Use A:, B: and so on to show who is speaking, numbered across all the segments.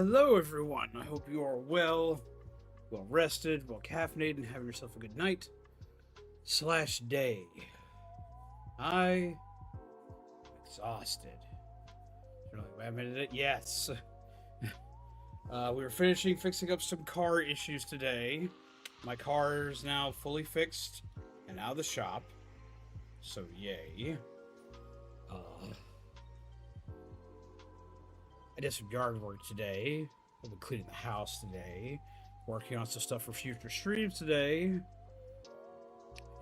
A: Hello everyone, I hope you are well rested, well caffeinated, and having yourself a good night / day. I'm exhausted. You're like, wait a minute, yes. We were fixing up some car issues today. My car is now fully fixed and out of the shop, so yay. I did some yard work today. I've been cleaning the house today. Working on some stuff for future streams today.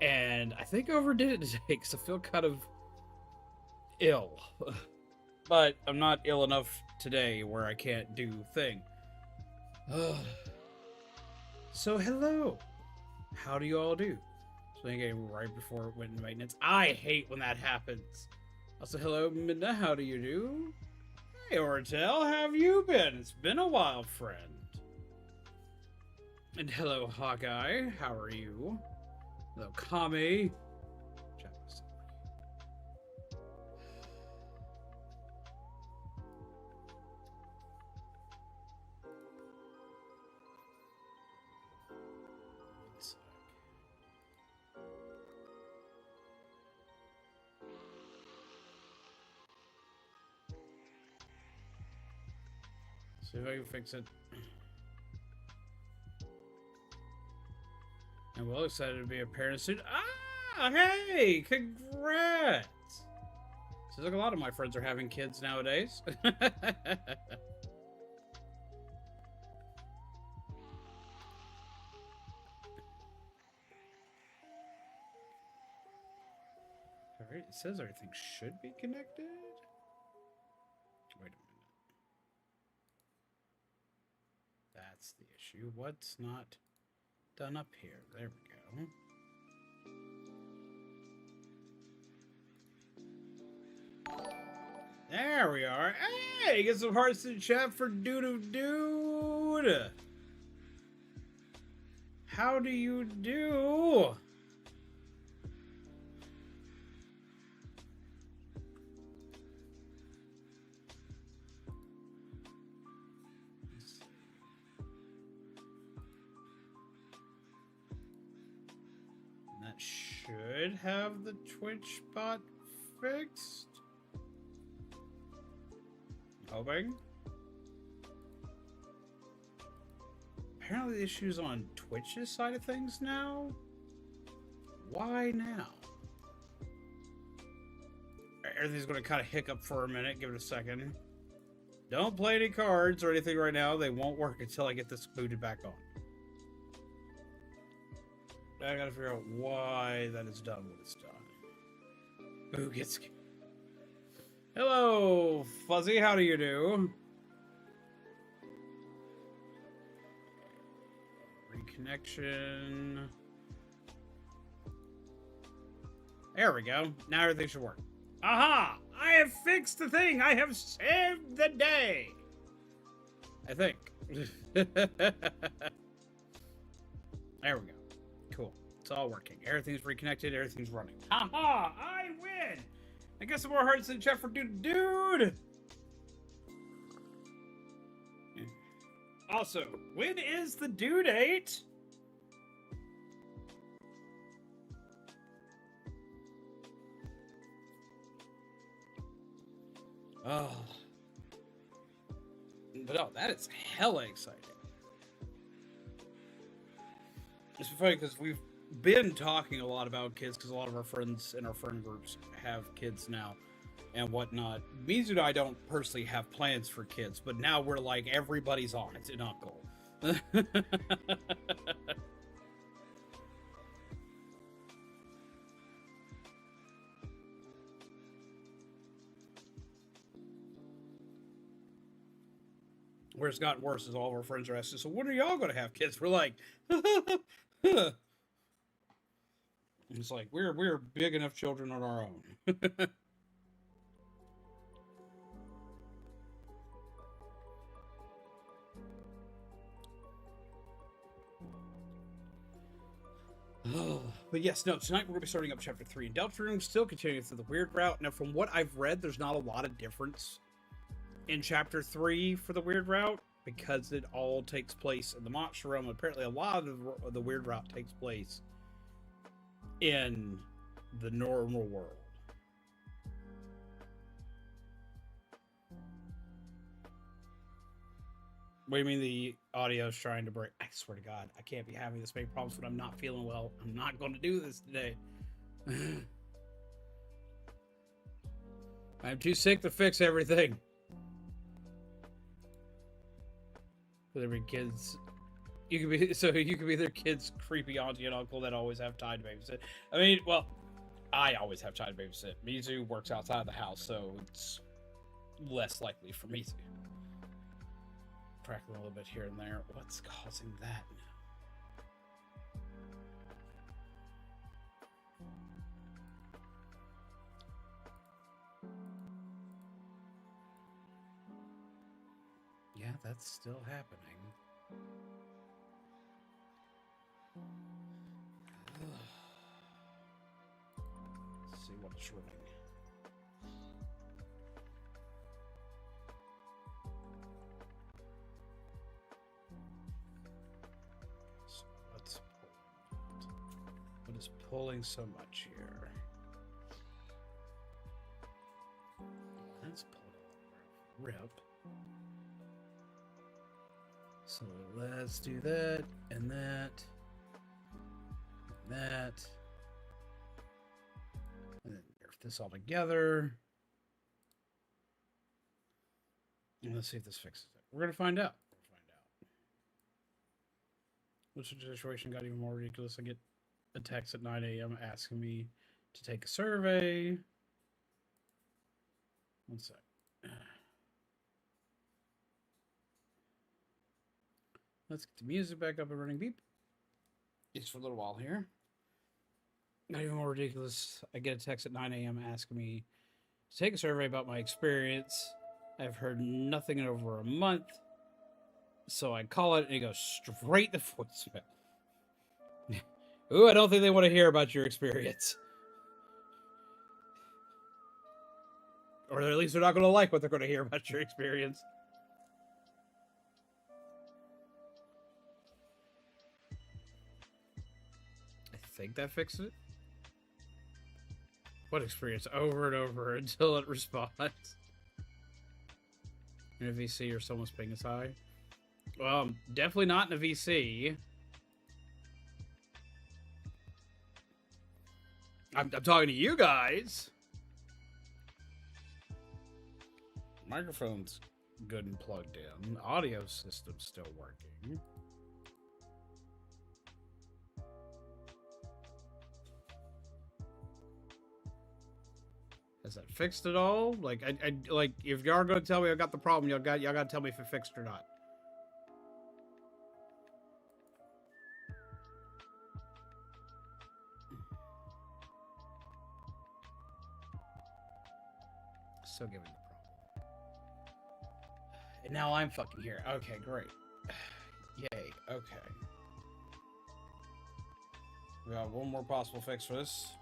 A: And I think I overdid it today because I feel kind of ill. But I'm not ill enough today where I can't do thing. So hello. How do you all do? So I think right before it went into maintenance. I hate when that happens. Also, hello, Minna. How do you do? Hey, Ortel, how have you been? It's been a while, friend. And hello, Hawkeye. How are you? Hello, Kami. See if I can fix it. I'm well excited to be a parent soon. Ah, hey, congrats! Seems like a lot of my friends are having kids nowadays. Alright, it says everything should be connected. Wait a minute. That's the issue. What's not done up here? There we go. There we are. Hey, get some hearts in chat for Dude. How do you do? Should have the Twitch bot fixed. I'm hoping. Apparently the issue's on Twitch's side of things now. Why now? Everything's going to kind of hiccup for a minute. Give it a second. Don't play any cards or anything right now. They won't work until I get this booted back on. I gotta figure out why that is done when it's done. Who gets... Hello, Fuzzy, how do you do? Reconnection. There we go. Now everything should work. Aha! I have fixed the thing! I have saved the day! I think. There we go. Cool. It's all working. Everything's reconnected. Everything's running. Haha! I win! I got some more hearts in the chat for Dude! Also, when is the due date? Oh. But no, that is hella exciting. It's funny because we've been talking a lot about kids because a lot of our friends in our friend groups have kids now and whatnot. Mizu and I don't personally have plans for kids, but now we're like, everybody's on it in Uncle. Where it's gotten worse is all of our friends are asking, so when are y'all going to have kids? We're like, it's like, we're big enough children on our own. But yes, no, tonight we're going to be starting up Chapter 3. And Deltarune still continuing through the weird route. Now, from what I've read, there's not a lot of difference in Chapter 3 for the weird route. because it all takes place in the monster realm. Apparently, a lot of the weird route takes place in the normal world. What do you mean the audio is trying to break? I swear to God, I can't be having this many problems when I'm not feeling well. I'm not going to do this today. I'm too sick to fix everything. There be kids. You could be their kids' creepy auntie and uncle that always have time to babysit. I mean, well, I always have time to babysit. Mizu works outside the house, so it's less likely for me to. Crackling a little bit here and there. What's causing that now? Yeah, that's still happening. Let's see what's running. So what's pulling? What is pulling so much here? That's pulling. Rip. So let's do that, and that, and that. And then nerf this all together. And let's see if this fixes it. We're going to find out. Which situation got even more ridiculous. I get a text at 9 a.m. asking me to take a survey. One sec. Let's get the music back up and running. Beep. Just for a little while here. Not even more ridiculous. I get a text at 9 a.m. asking me to take a survey about my experience. I've heard nothing in over a month. So I call it and it goes straight to voicemail. Ooh, I don't think they want to hear about your experience. Or at least they're not going to like what they're going to hear about your experience. I think that fixed it. What experience? Over and over until it responds. In a VC or someone's ping is high. Well, definitely not in a VC. I'm talking to you guys. Microphone's good and plugged in. Audio system's still working. Has that fixed it all? Like, I like if y'all are gonna tell me I got the problem, y'all gotta tell me if it fixed or not. Still giving the problem. And now I'm fucking here. Okay, great. Yay. Okay. We got one more possible fix for this.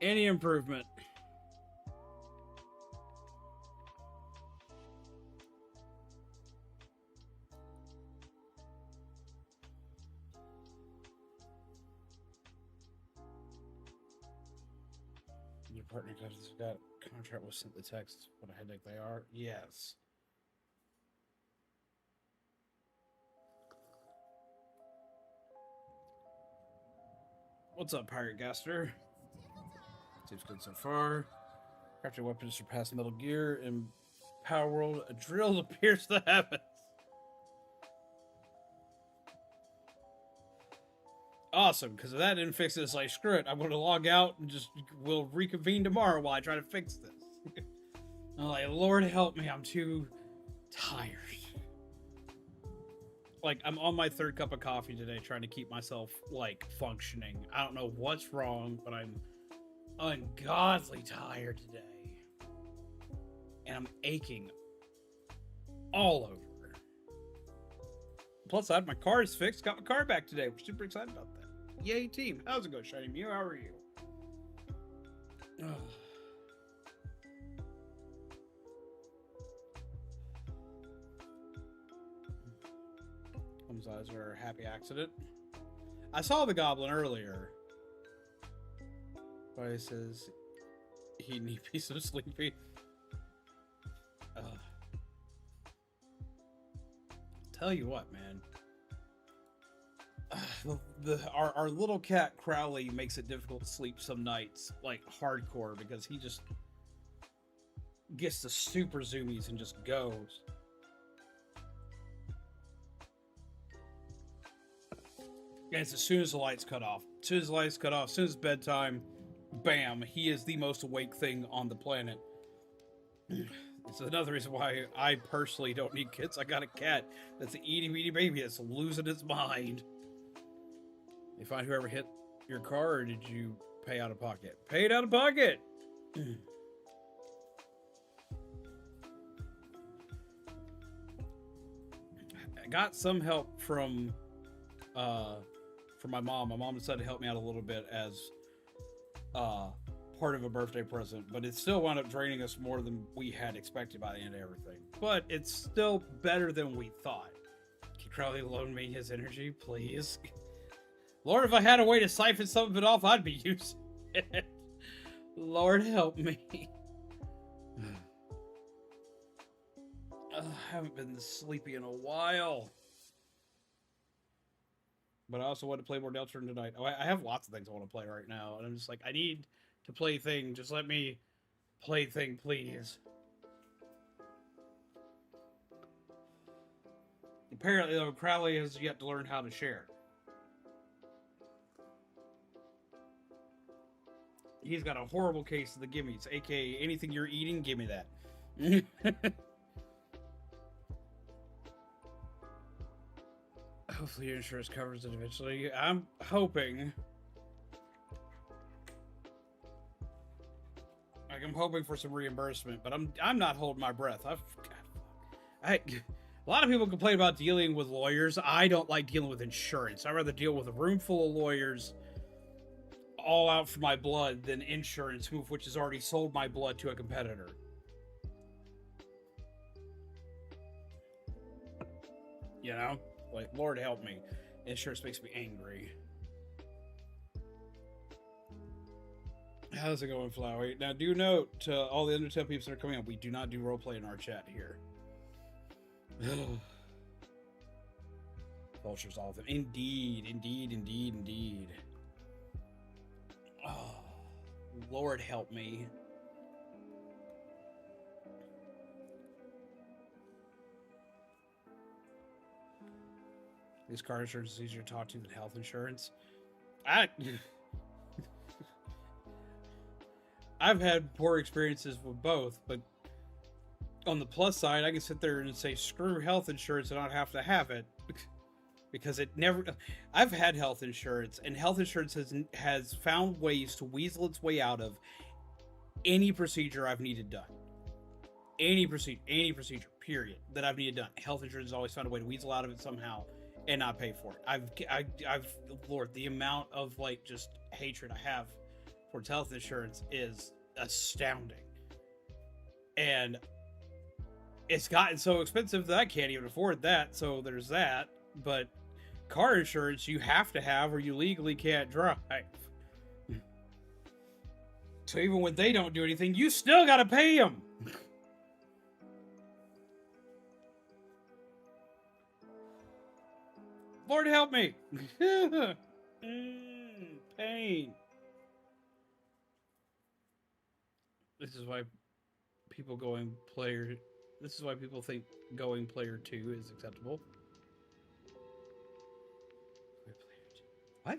A: Any improvement? Your partner has got contract was sent the text. What a headache they are. Yes. What's up, Pirate Gaster? Seems good so far. Crafting weapons surpass Metal Gear. In Power World, a drill appears to happen. Awesome, because if that didn't fix this, like, screw it. I'm going to log out and just we'll reconvene tomorrow while I try to fix this. I'm like, Lord help me, I'm too tired. Like, I'm on my third cup of coffee today trying to keep myself, like, functioning. I don't know what's wrong, but I'm ungodly tired today. And I'm aching all over. Plus, I had my cars fixed. Got my car back today. We're super excited about that. Yay, team. How's it going, Shiny Mew? How are you? Holmes' eyes are a happy accident. I saw the goblin earlier. But he says he need be so sleepy. Tell you what, man. Our little cat Crowley makes it difficult to sleep some nights, like hardcore, because he just gets the super zoomies and just goes. And it's as soon as the lights cut off. As soon as the lights cut off, as soon as bedtime, bam, he is the most awake thing on the planet. It's another reason why I personally don't need kids. I got a cat that's an itty-bitty baby that's losing its mind. You find whoever hit your car, or did you pay out of pocket? Paid out of pocket! I got some help from my mom. My mom decided to help me out a little bit as part of a birthday present, but it still wound up draining us more than we had expected by the end of everything. But it's still better than we thought. Can Crowley loan me his energy, please? Lord, if I had a way to siphon some of it off, I'd be using it. Lord, help me. I haven't been this sleepy in a while. But I also want to play more Deltarune tonight. Oh, I have lots of things I want to play right now, and I'm just like, I need to play thing. Just let me play thing, please. Apparently, though, Crowley has yet to learn how to share. He's got a horrible case of the gimmies, aka anything you're eating, give me that. Hopefully your insurance covers it eventually. I'm hoping. Like, I'm hoping for some reimbursement, but I'm not holding my breath. A lot of people complain about dealing with lawyers. I don't like dealing with insurance. I'd rather deal with a room full of lawyers all out for my blood than insurance, which has already sold my blood to a competitor. You know? Like, Lord help me. Insurance makes me angry. How's it going, Flowey? Now, do note to all the Undertale peeps that are coming up, we do not do roleplay in our chat here. Vultures, all of them. Indeed, indeed, indeed, indeed. Oh, Lord help me. This car insurance is easier to talk to than health insurance. I've had poor experiences with both, but on the plus side, I can sit there and say, screw health insurance and not have to have it. Because it never... I've had health insurance, and health insurance has found ways to weasel its way out of any procedure I've needed done. Any procedure, period, that I've needed done. Health insurance has always found a way to weasel out of it somehow and not pay for it. Lord, the amount of, like, just hatred I have towards health insurance is astounding. And it's gotten so expensive that I can't even afford that, so there's that. But car insurance you have to have or you legally can't drive. So even when they don't do anything, you still gotta pay them. Lord help me. Pain. This is why people going player... This is why people think going player 2 is acceptable. What?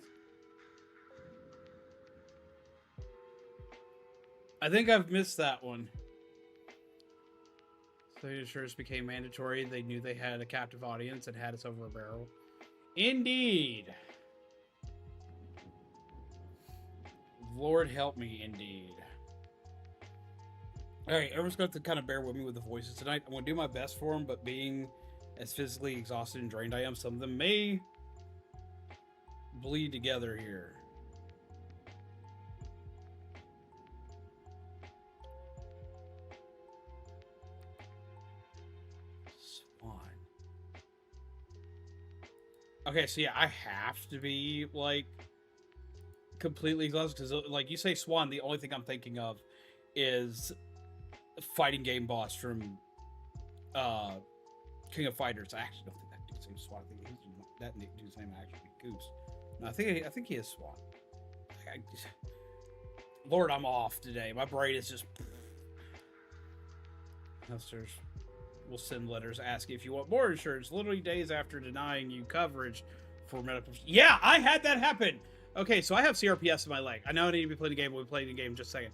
A: I think I've missed that one. So insurance became mandatory. They knew they had a captive audience and had us over a barrel. Indeed. Lord help me, indeed. Alright, everyone's going to have to kind of bear with me with the voices tonight. I'm going to do my best for them, but being as physically exhausted and drained I am, some of them may bleed together here. Swan. Okay, so yeah, I have to be, like, completely exhausted, because, like, you say Swan, the only thing I'm thinking of is fighting game boss from King of Fighters. I actually don't think that dude's name is Swan. I think that dude's name actually Goose. No, I think he is Swan. Lord, I'm off today. My brain is just. Investors will send letters asking if you want more insurance, literally days after denying you coverage for medical. Yeah, I had that happen. Okay, so I have CRPS in my leg. I know I need to be playing a game. We'll be playing a game in just a second.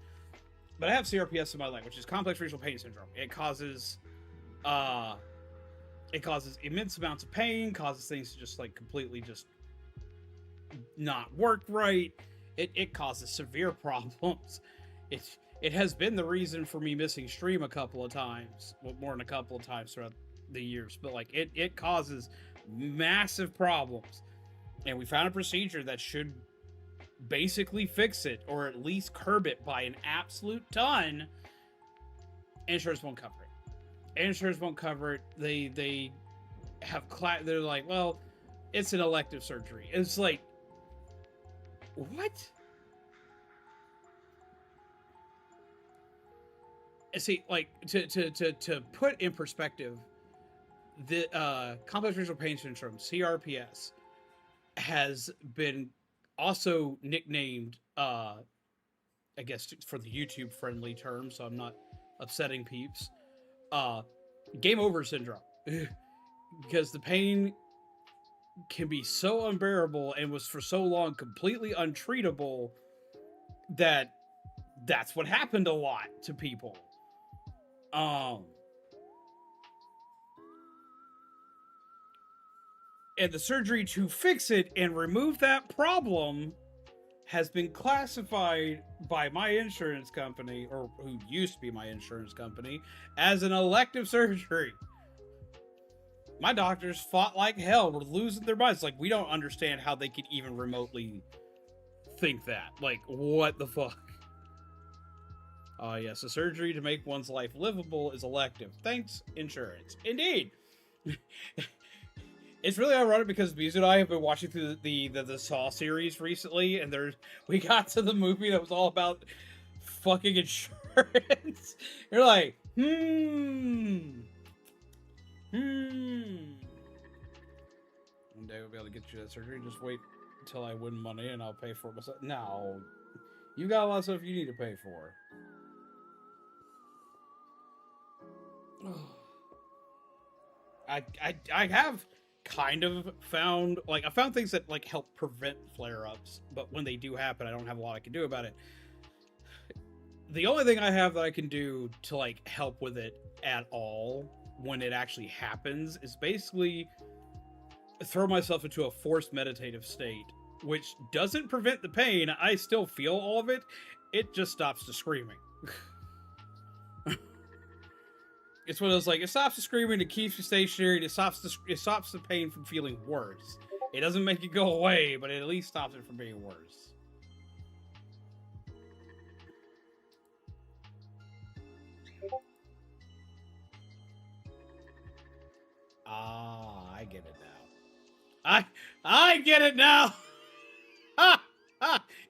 A: But I have CRPS in my leg, which is complex regional pain syndrome. It causes immense amounts of pain, causes things to just like completely just not work right. It causes severe problems. It has been the reason for me missing stream a couple of times, well, more than a couple of times throughout the years. But like it causes massive problems, and we found a procedure that should basically fix it, or at least curb it by an absolute ton. Insurance won't cover it. Insurance won't cover it. They have they're like, well, it's an elective surgery. It's like, what? See, like to put in perspective, the complex regional pain syndrome (CRPS) has been also nicknamed, I guess for the YouTube friendly term, so I'm not upsetting peeps, game over syndrome. Because the pain can be so unbearable and was for so long completely untreatable that that's what happened a lot to people. And the surgery to fix it and remove that problem has been classified by my insurance company, or who used to be my insurance company, as an elective surgery. My doctors fought like hell. We're losing their minds. Like, we don't understand how they could even remotely think that. Like, what the fuck? Yes, a surgery to make one's life livable is elective. Thanks, insurance. Indeed. It's really ironic because Bezu and I have been watching through the Saw series recently, and we got to the movie that was all about fucking insurance. You're like, One day we'll be able to get you that surgery. Just wait until I win money and I'll pay for it myself. No. You got a lot of stuff you need to pay for. I have kind of found, like, I found things that, like, help prevent flare-ups, but when they do happen, I don't have a lot I can do about it. The only thing I have that I can do to, like, help with it at all when it actually happens is basically throw myself into a forced meditative state, which doesn't prevent the pain. I still feel all of it. It just stops the screaming. It's one of those, like, it stops the screaming, it keeps you stationary, it stops the pain from feeling worse. It doesn't make it go away, but it at least stops it from being worse. Ah, I get it now. I get it now!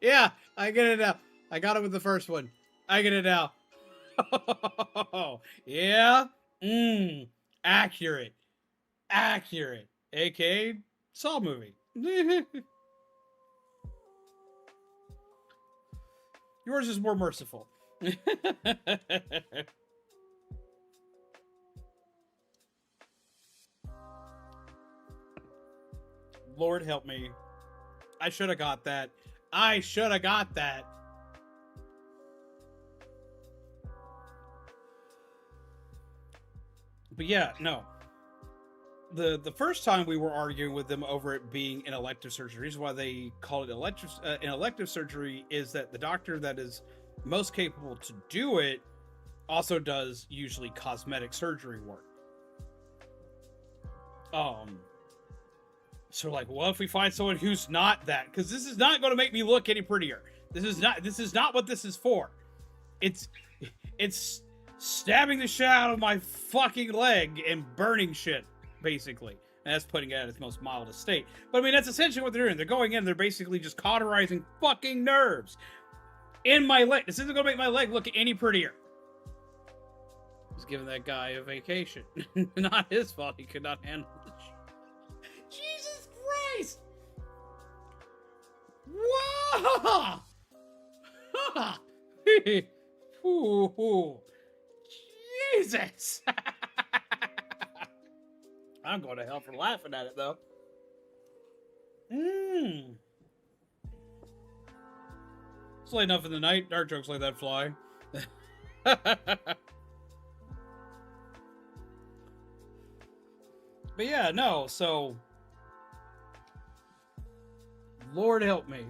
A: Yeah, I get it now. I got it with the first one. I get it now. Yeah? Accurate. Accurate. AKA Saw movie. Yours is more merciful. Lord help me. I should have got that. I should have got that. But yeah, no. The first time we were arguing with them over it being an elective surgery, the reason why they call it an elective surgery is that the doctor that is most capable to do it also does usually cosmetic surgery work. So like, what if we find someone who's not that? Because this is not going to make me look any prettier. This is not what this is for. It's stabbing the shit out of my fucking leg and burning shit, basically. And that's putting it at its most mildest state. But I mean, that's essentially what they're doing. They're going in, they're basically just cauterizing fucking nerves in my leg. This isn't going to make my leg look any prettier. Just giving that guy a vacation. Not his fault. He could not handle it. Jesus Christ! Whoa! Ooh. Jesus! I'm going to hell for laughing at it, though. It's late enough in the night. Dark jokes like that fly. But yeah, no, so... Lord help me.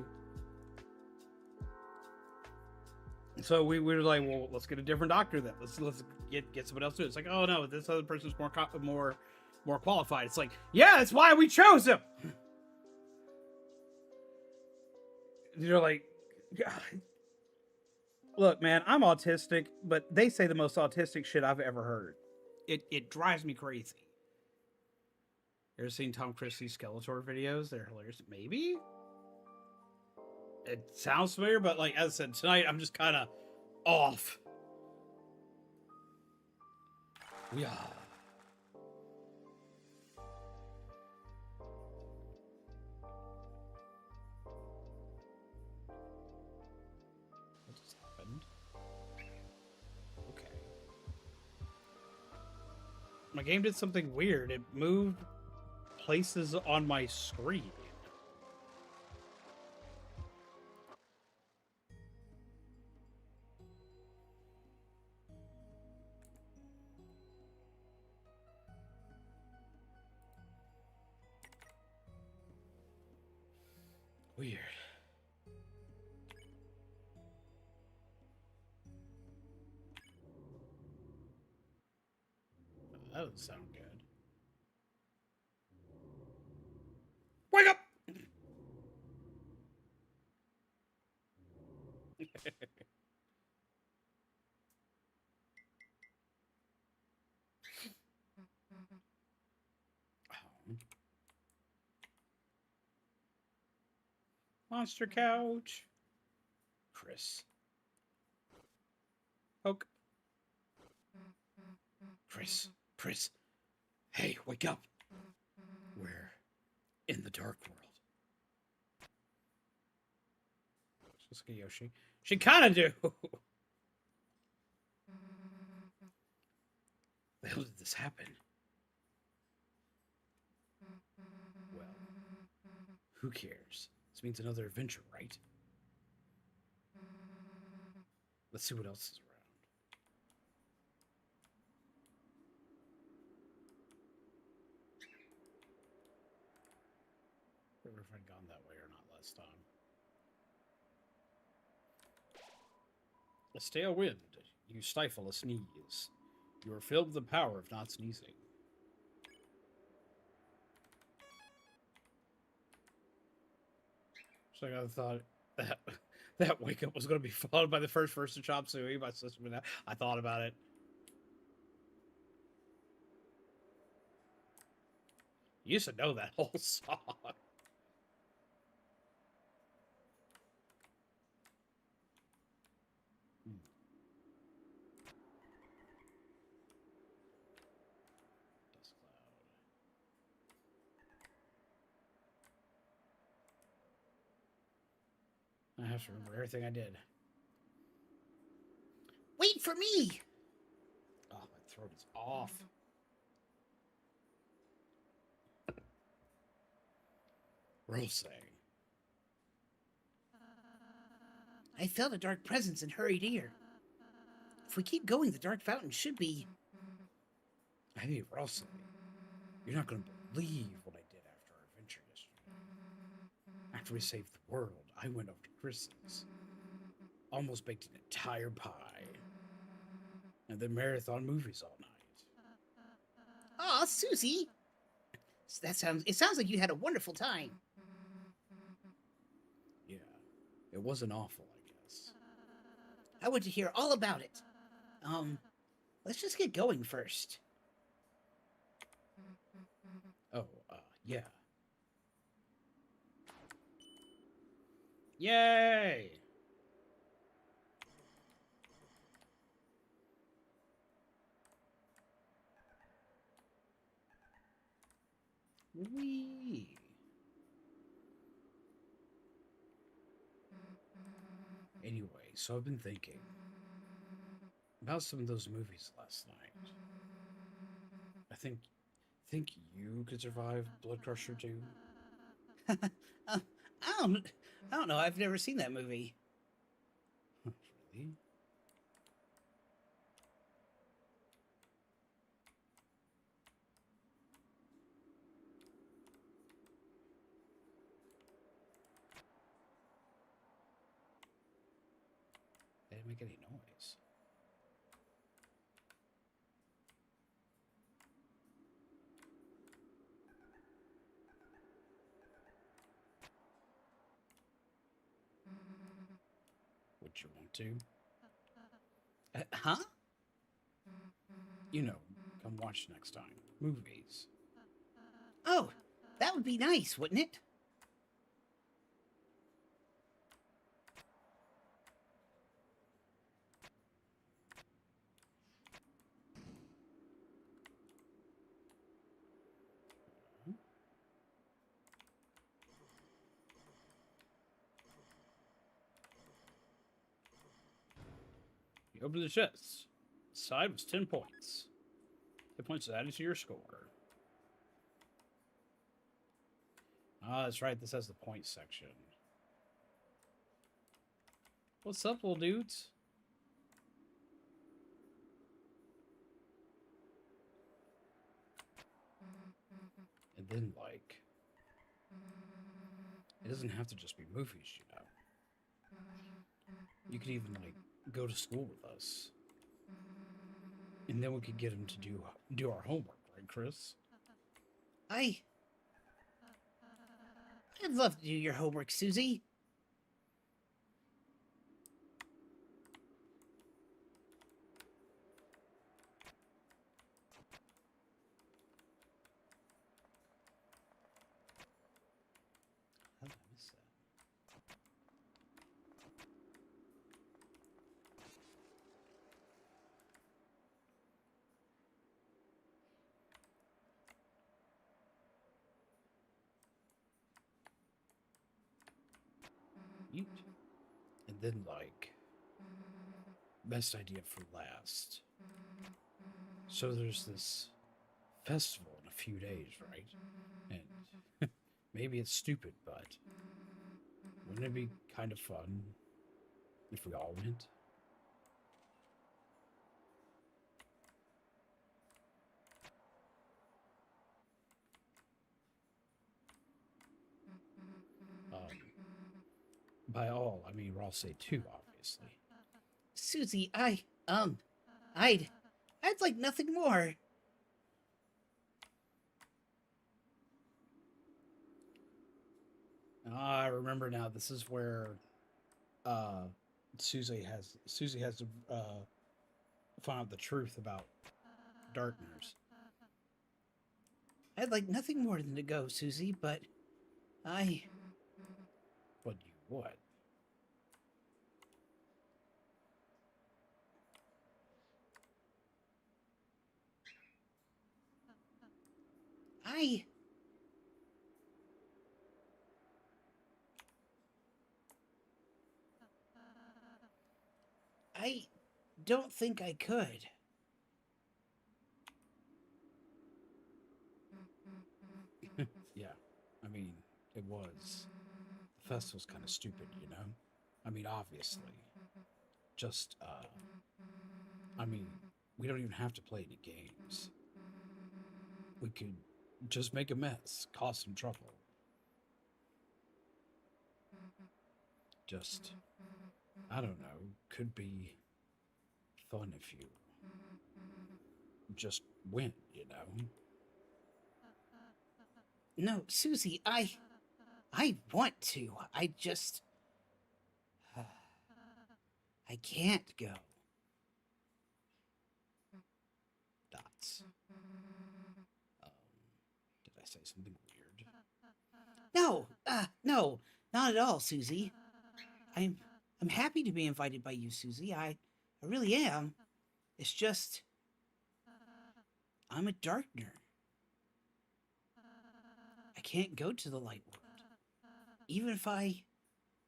A: So we were like, well, let's get a different doctor then. Let's get someone else to do it. It's like, oh no, this other person's more qualified. It's like, yeah, that's why we chose him. You're like, God. Look, man, I'm autistic, but they say the most autistic shit I've ever heard. It drives me crazy. You ever seen Tom Christie's Skeletor videos? They're hilarious. Maybe? It sounds familiar, but like as I said, tonight I'm just kind of off. Yeah. What just happened? Okay. My game did something weird. It moved places on my screen. Weird. That doesn't sound good. Wake up! Monster couch. Chris. Poke. Chris. Hey, wake up. We're in the dark world. Just like Yoshi. She kind of do. The hell did this happen? Well, who cares? This means another adventure, right? Let's see what else is around. I don't know if I'd gone that way or not last time. A stale wind. You stifle a sneeze. You are filled with the power of not sneezing. So I thought that wake up was going to be followed by the first person chop suey. My sister, I thought about it. You used to know that whole song. I have to remember everything I did. Wait for me! Oh, my throat is off. Rose. I felt a dark presence and hurried here. If we keep going, the dark fountain should be... Hey, Russell, you're not going to believe what I did after our adventure yesterday. After we saved the world, I went over to Chris's, almost baked an entire pie, and then marathon movies all night.
B: Aw, Susie! It sounds like you had a wonderful time.
A: Yeah, it wasn't awful, I guess.
B: I want to hear all about it. Let's just get going first.
A: Oh, yeah. Yay! Wee. Anyway, so I've been thinking about some of those movies last night. I think you could survive Blood Crusher 2.
B: I don't know. I've never seen that movie.
A: Really? They didn't make any noise. Would you want to?
B: Huh?
A: You know, come watch next time. Movies.
B: Oh, that would be nice, wouldn't it?
A: You open the chest. Side was 10 points. 10 points is added to your score. Ah, that's right. This has the points section. What's up, little dudes? And then, like, it doesn't have to just be movies, you know. You could even, like, go to school with us. And then we could get him to do our homework, right, Chris?
B: I'd love to do your homework, Susie.
A: How did I miss that? Mute. And then, like, best idea for last. So there's this festival in a few days, right? And maybe it's stupid, but wouldn't it be kind of fun if we all went? By all, I mean I'll say two, obviously.
B: Susie, I'd like nothing more.
A: I remember now. This is where uh, Susie has to find out the truth about Darkners.
B: I'd like nothing more than to go, Susie, but I...
A: But you would.
B: I... I don't think I could.
A: Yeah, I mean, it was. The festival's kind of stupid, you know? I mean, obviously. Just, I mean, we don't even have to play any games. We could just make a mess, cause some trouble. Just, I don't know, could be fun if you just went, you know?
B: No, Susie, I want to. I just I can't go.
A: Dots. Did I say something weird?
B: No, no, not at all, Susie. I'm happy to be invited by you, Susie. I really am. It's just I'm a darkner. I can't go to the light world, even if I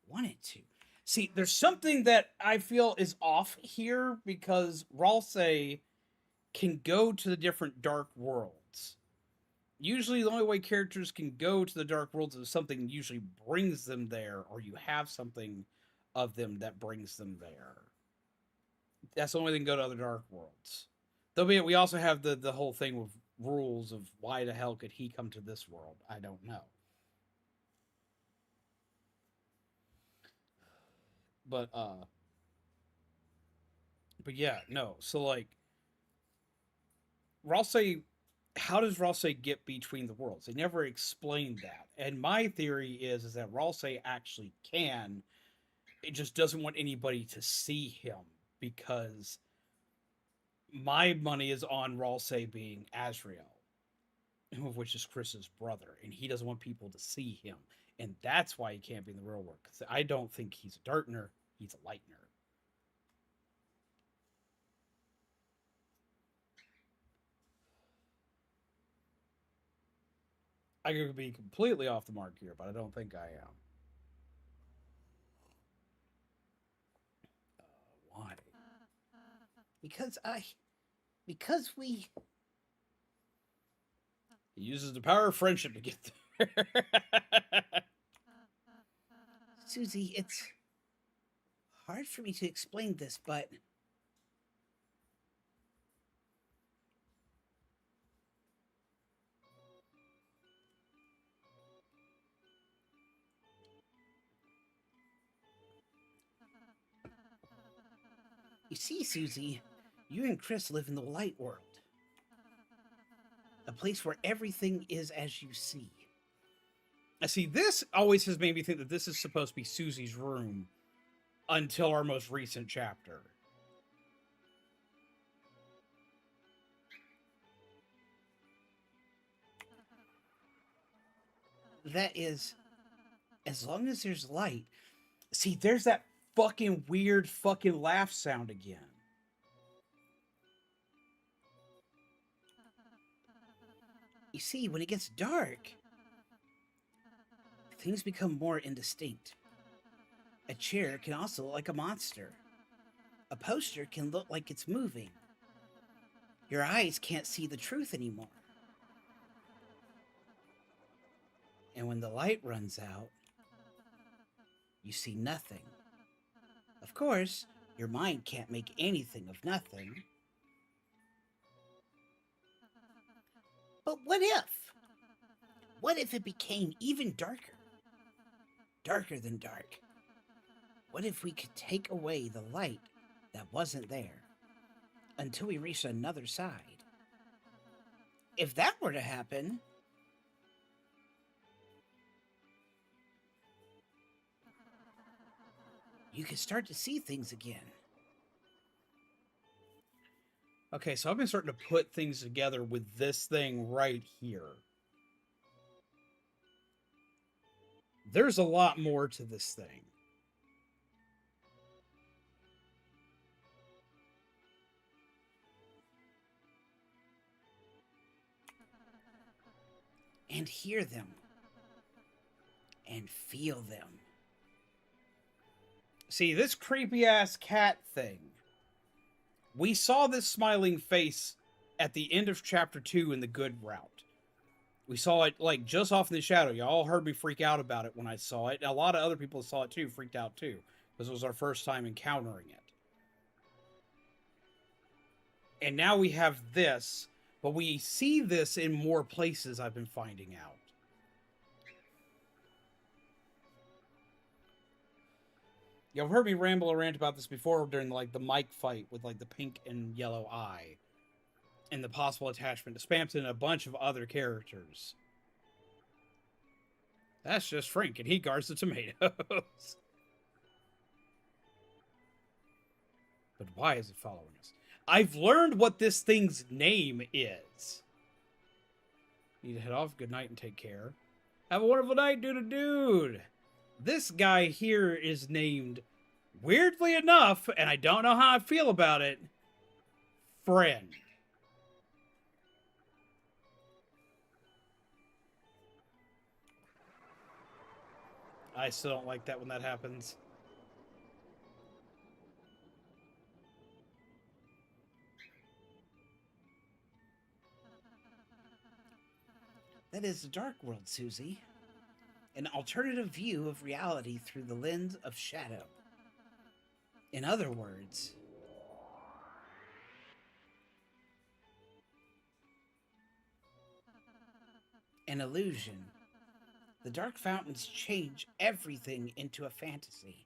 B: wanted to.
A: See, there's something that I feel is off here because Ralsei can go to the different dark worlds. Usually, the only way characters can go to the dark worlds is something usually brings them there, or you have something of them that brings them there. That's the only way they can go to other dark worlds. Though we also have the whole thing with rules of why the hell could he come to this world? I don't know. But yeah, no. So like Ralsei, how does Ralsei get between the worlds? They never explained that. And my theory is that Ralsei actually can. It just doesn't want anybody to see him because my money is on Ralsei being Azrael, which is Chris's brother, and he doesn't want people to see him. And that's why he can't be in the real world. Because I don't think he's a Darkner, he's a Lightner. I could be completely off the mark here, but I don't think I am. Why?
B: Because we
A: He uses the power of friendship to get there.
B: Susie, it's hard for me to explain this, but you see, Susie, you and Chris live in the light world. A place where everything is as you see.
A: I see, this always has made me think that this is supposed to be Susie's room until our most recent chapter.
B: That is, as long as there's light.
A: See, there's that fucking weird fucking laugh sound again.
B: You see, when it gets dark, things become more indistinct. A chair can also look like a monster. A poster can look like it's moving. Your eyes can't see the truth anymore. And when the light runs out, you see nothing. Of course, your mind can't make anything of nothing. But what if? What if it became even darker? Darker than dark. What if we could take away the light that wasn't there until we reached another side? If that were to happen, you could start to see things again.
A: Okay, so I've been starting to put things together with this thing right here. There's a lot more to this thing.
B: And hear them. And feel them.
A: See, this creepy ass cat thing. We saw this smiling face at the end of chapter 2 in the good route. We saw it like just off in the shadow. Y'all heard me freak out about it when I saw it. And a lot of other people saw it too, freaked out too. Because it was our first time encountering it. And now we have this, But we see this in more places, I've been finding out. You've heard me ramble or rant about this before during like the mic fight with like the pink and yellow eye. And the possible attachment to Spamton and a bunch of other characters. That's just Frank, and he guards the tomatoes. But why is it following us? I've learned what this thing's name is. Need to head off. Good night and take care. Have a wonderful night, dude. This guy here is named, weirdly enough, and I don't know how I feel about it, Friend. I still don't like that when that happens.
B: That is the dark world, Susie. An alternative view of reality through the lens of shadow. In other words, an illusion. The dark fountains change everything into a fantasy.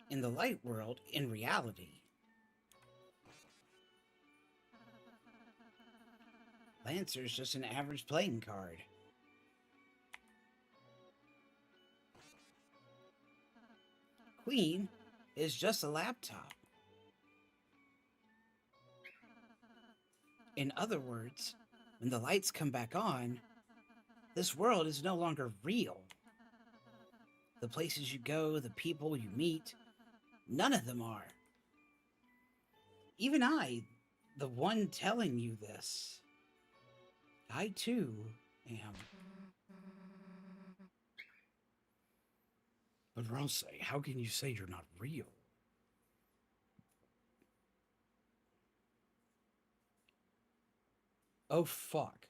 B: In the light world, in reality, Lancer's just an average playing card. Queen is just a laptop. In other words, when the lights come back on, this world is no longer real. The places you go, the people you meet, none of them are. Even I, the one telling you this, I too am.
A: But Rose, how can you say you're not real? Oh, fuck.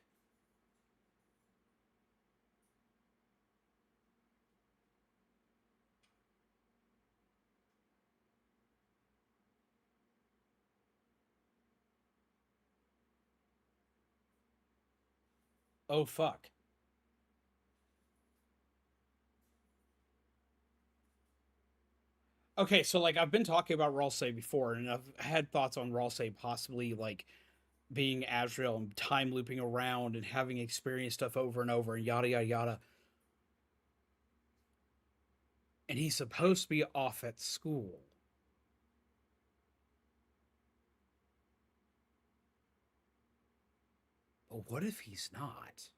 A: Oh, fuck. Okay, so like I've been talking about Ralsei before, and I've had thoughts on Ralsei possibly like being Azrael and time looping around and having experienced stuff over and over and yada yada yada. And he's supposed to be off at school. But what if he's not?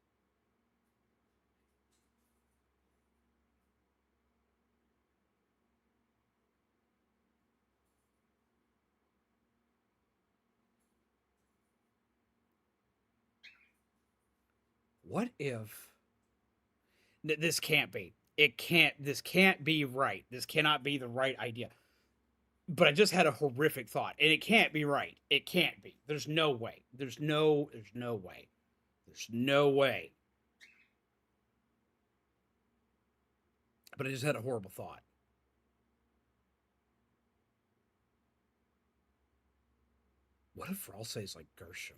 A: What if this can't be? It can't. This can't be right. This cannot be the right idea. But I just had a horrific thought, and it can't be right. It can't be. There's no way. There's no way. There's no way. But I just had a horrible thought. What if Ralsei's like Gershom?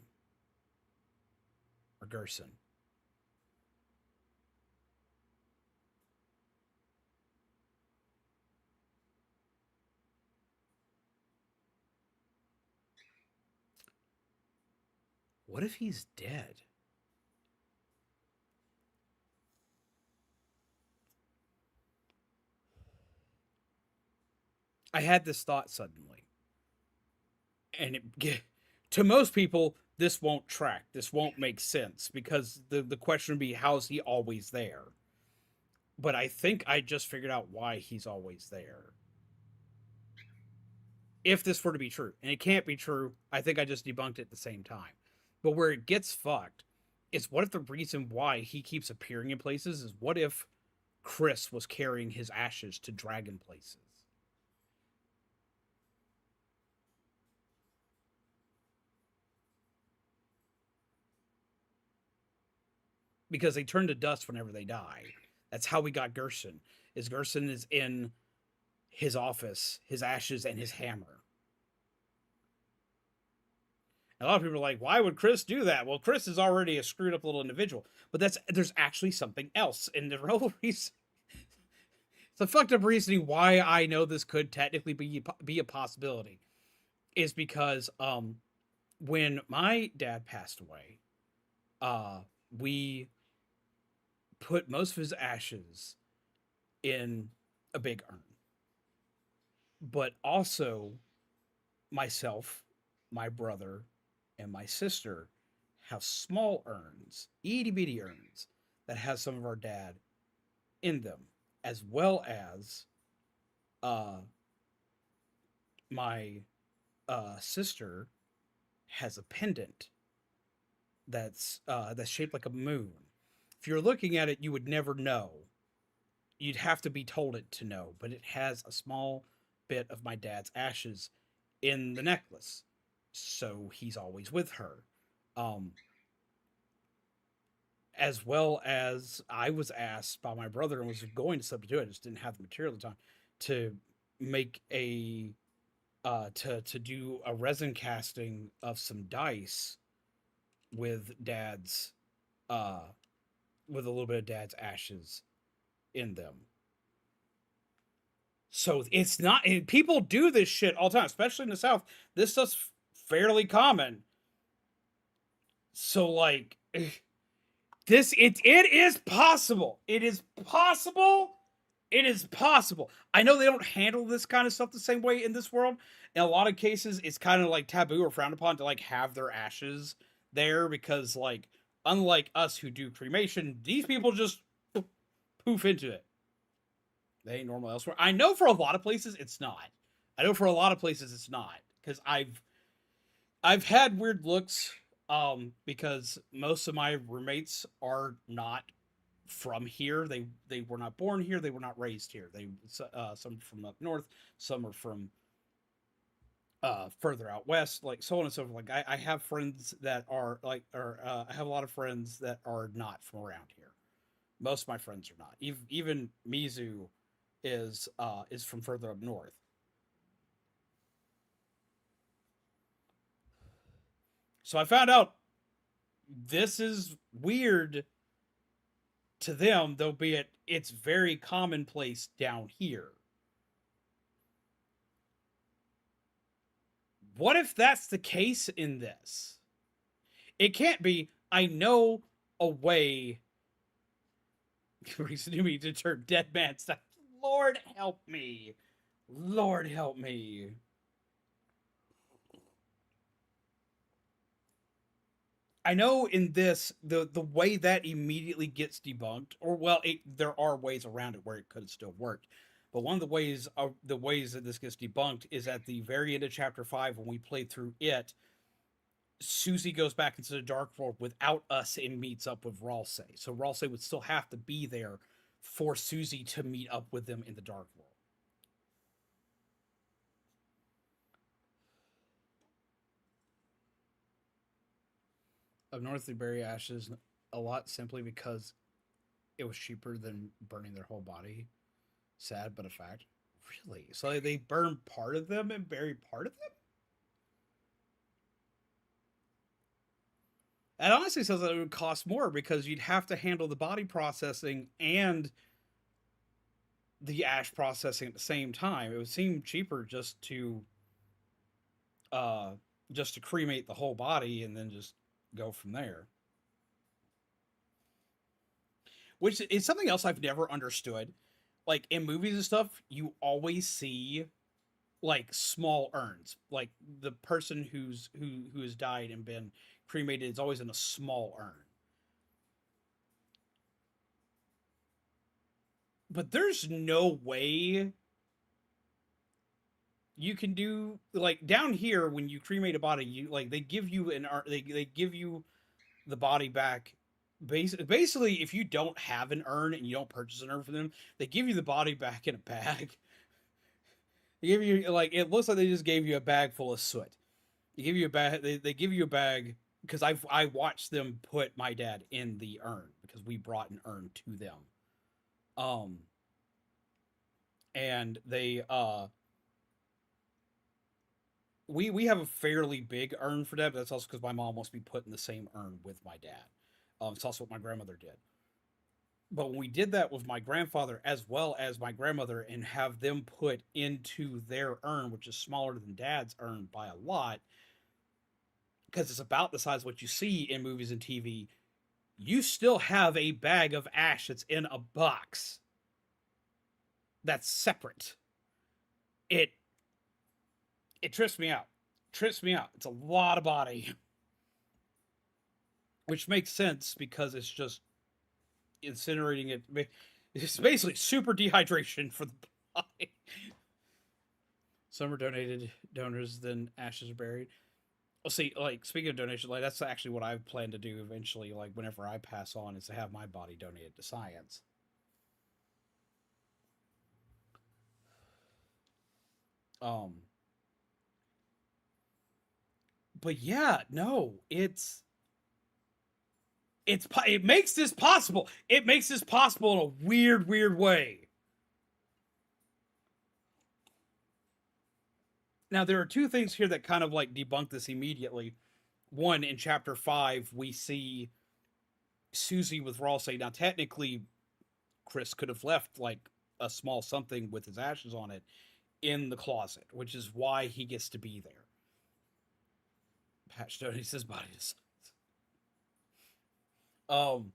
A: Or Gerson? What if he's dead? I had this thought suddenly. And to most people, this won't track. This won't make sense because the question would be, how is he always there? But I think I just figured out why he's always there. If this were to be true, and it can't be true, I think I just debunked it at the same time. But where it gets fucked is, what if the reason why he keeps appearing in places is, what if Chris was carrying his ashes to dragon places? Because they turn to dust whenever they die. That's how we got Gerson. Gerson is in his office, his ashes, and his hammer. A lot of people are like, why would Chris do that? Well, Chris is already a screwed up little individual. But there's actually something else. And the real reason, it's a fucked up reasoning why I know this could technically be a possibility is because when my dad passed away, we put most of his ashes in a big urn. But also myself, my brother, and my sister have small urns, itty bitty urns, that has some of our dad in them, as well as uh, my sister has a pendant that's shaped like a moon. If you're looking at it, you would never know. You'd have to be told it to know, but it has a small bit of my dad's ashes in the necklace, so he's always with her. Um, as well as I was asked by my brother and was going to substitute. I just didn't have the material at the time to make to do a resin casting of some dice with dad's uh with a little bit of dad's ashes in them. So it's not people do this shit all the time, especially in the South. This stuff's fairly common. So like it is possible. It is possible. It is possible. I know they don't handle this kind of stuff the same way in this world. In a lot of cases, it's kind of like taboo or frowned upon to like have their ashes there because like unlike us who do cremation, these people just poof into it. They ain't normal elsewhere. I know for a lot of places it's not. I know for a lot of places it's not because I've had weird looks because most of my roommates are not from here. They were not born here. They were not raised here. They some from up north, some are from further out west, like so on and so forth. Like I have friends that are like, or I have a lot of friends that are not from around here. Most of my friends are not. Even Mizu is from further up north. So I found out this is weird to them, though be it's very commonplace down here. What if that's the case in this? It can't be. I know a way reason me to turn dead man stuff. Lord help me. Lord help me. I know in this the way that immediately gets debunked, or well, there are ways around it where it could have still worked. But one of the ways that this gets debunked is at the very end of chapter 5 when we play through it. Susie goes back into the Dark World without us and meets up with Ralsei. So Ralsei would still have to be there for Susie to meet up with them in the Dark World. Up north, they bury ashes a lot simply because it was cheaper than burning their whole body. Sad, but a fact. Really? So they burn part of them and bury part of them? That honestly says that it would cost more because you'd have to handle the body processing and the ash processing at the same time. It would seem cheaper uh just to cremate the whole body and then just go from there. Which is something else I've never understood. Like in movies and stuff, you always see like small urns. Like the person who has died and been cremated is always in a small urn. But there's no way you can do like down here when you cremate a body, you like they give you they give you the body back. Basically, if you don't have an urn and you don't purchase an urn for them, they give you the body back in a bag. They give you like it looks like they just gave you a bag full of soot. They give you a bag. They give you a bag because I watched them put my dad in the urn because we brought an urn to them. Um, and they we have a fairly big urn for that, but that's also because my mom wants to be put in the same urn with my dad. It's also what my grandmother did. But when we did that with my grandfather as well as my grandmother and have them put into their urn, which is smaller than dad's urn by a lot, because it's about the size of what you see in movies and TV, you still have a bag of ash that's in a box that's separate. It trips me out. Trips me out. It's a lot of body. Which makes sense because it's just incinerating it. It's basically super dehydration for the body. Some are donated donors, then ashes are buried. Well, see, like, speaking of donation, like, that's actually what I plan to do eventually, like, whenever I pass on, is to have my body donated to science. Um, but yeah, no, it makes this possible. It makes this possible in a weird, weird way. Now, there are two things here that kind of, like, debunk this immediately. One, in chapter 5, we see Susie with Ralsei. Now, technically, Chris could have left, like, a small something with his ashes on it in the closet, which is why he gets to be there. Patch donates his body to science.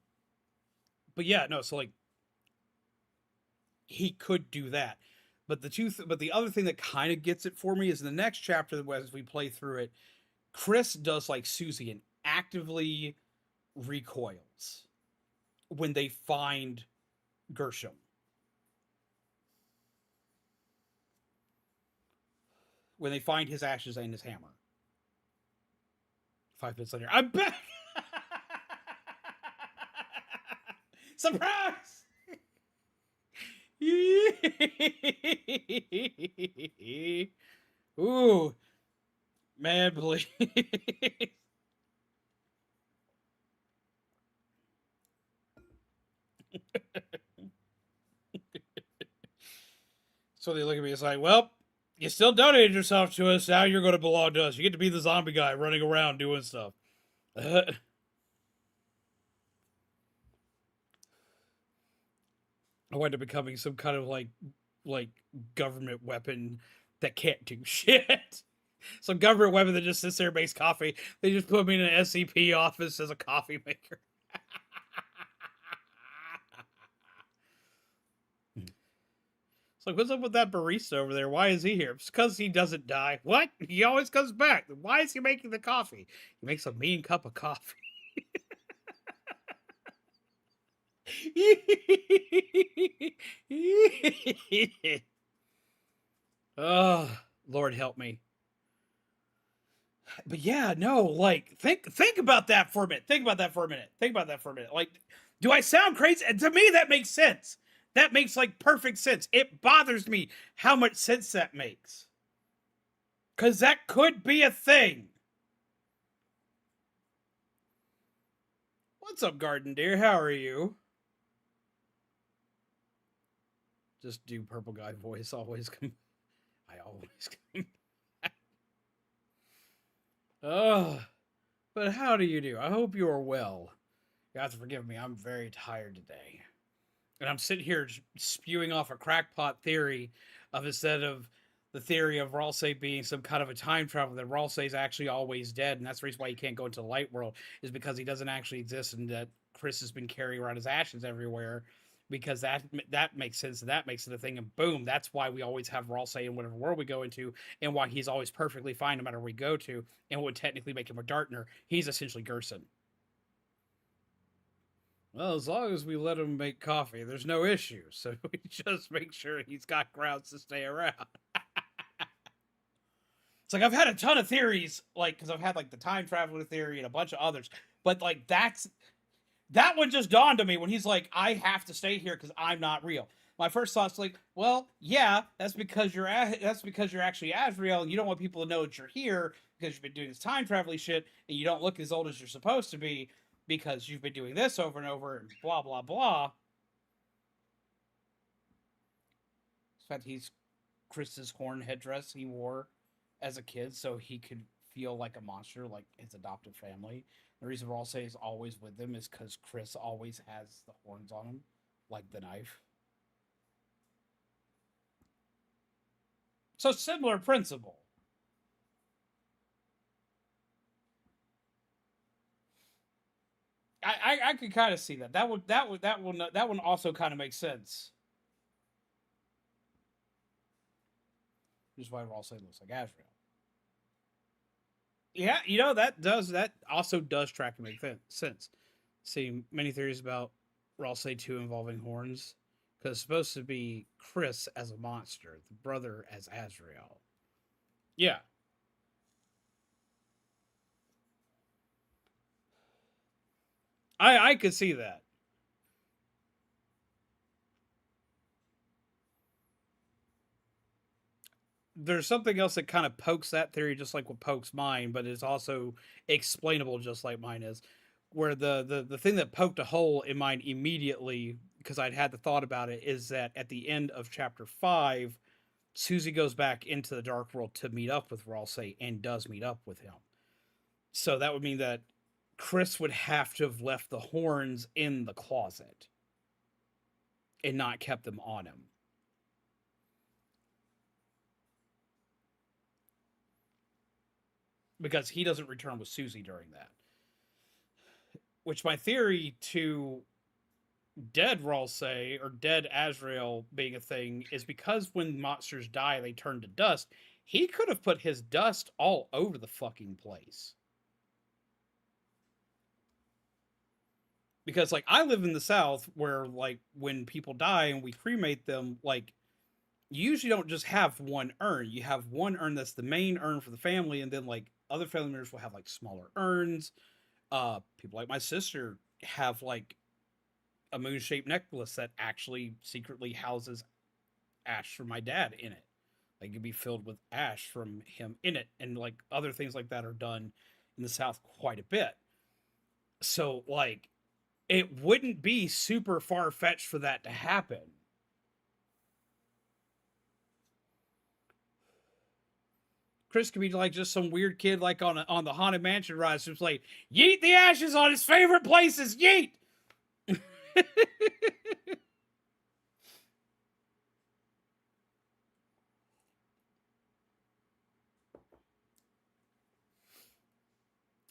A: But yeah, no, so, like, he could do that. But the other thing that kind of gets it for me is in the next chapter, as we play through it, Chris does like Susie and actively recoils when they find Gershom. When they find his ashes and his hammer. 5 minutes later, I'm back! Surprise! Ooh, man, please. So they look at me, it's like, well, you still donated yourself to us, now you're going to belong to us. You get to be the zombie guy running around doing stuff. I wind up becoming some kind of like government weapon that can't do shit. Some government weapon that just sits there and makes coffee. They just put me in an SCP office as a coffee maker. It's like, what's up with that barista over there? Why is he here? It's because he doesn't die. What? He always comes back. Why is he making the coffee? He makes a mean cup of coffee. Oh, Lord help me. But yeah, no, like think about that for a minute. Think about that for a minute. Think about that for a minute. Like, do I sound crazy? And to me, that makes sense. That makes like perfect sense. It bothers me how much sense that makes. Cause that could be a thing. What's up, Garden Deer? How are you? Just do purple guy voice. Always come. I always come. Oh, but how do you do? I hope you are well. You have to forgive me. I'm very tired today. And I'm sitting here spewing off a crackpot theory of instead of the theory of Ralsei being some kind of a time travel, that Ralsei is actually always dead, and that's the reason why he can't go into the light world, is because he doesn't actually exist, and that Chris has been carrying around his ashes everywhere, because that makes sense, and that makes it a thing, and boom, that's why we always have Ralsei in whatever world we go into, and why he's always perfectly fine no matter where we go to, and would technically make him a Dartner. He's essentially Gerson. Well, as long as we let him make coffee, there's no issue. So we just make sure he's got grounds to stay around. It's like I've had a ton of theories, like, because I've had like the time traveler theory and a bunch of others, but like that one just dawned on me when he's like, I have to stay here because I'm not real. My first thought's like, well, yeah, that's because you're actually Asriel, and you don't want people to know that you're here because you've been doing this time traveling shit, and you don't look as old as you're supposed to be because you've been doing this over and over, and blah blah blah. The fact he's Chris's horn headdress he wore as a kid so he could feel like a monster, like his adopted family. The reason Ralsei is always with him is because Chris always has the horns on him, like the knife. So similar principle. I could kind of see that. That one also kind of makes sense. Which is why Ralsei looks like Azrael. Yeah, that also does track and make sense. See many theories about Ralsei 2 involving horns. Because it's supposed to be Chris as a monster, the brother as Azrael. Yeah. I could see that. There's something else that kind of pokes that theory just like what pokes mine, but is also explainable just like mine is. Where the thing that poked a hole in mine immediately, because I'd had the thought about it, is that at the end of chapter 5, Susie goes back into the dark world to meet up with Ralsei and does meet up with him. So that would mean that Chris would have to have left the horns in the closet and not kept them on him. Because he doesn't return with Susie during that. Which my theory to dead Ralsei or dead Azrael being a thing is because when monsters die, they turn to dust. He could have put his dust all over the fucking place. Because, like, I live in the South where, like, when people die and we cremate them, like, you usually don't just have one urn. You have one urn that's the main urn for the family, and then, like, other family members will have, like, smaller urns. People like my sister have, like, a moon-shaped necklace that actually secretly houses ash from my dad in it. Like, it'd be filled with ash from him in it. And, like, other things like that are done in the South quite a bit. So, like, it wouldn't be super far-fetched for that to happen. Chris could be like just some weird kid like on the Haunted Mansion ride, just like, yeet the ashes on his favorite places, yeet!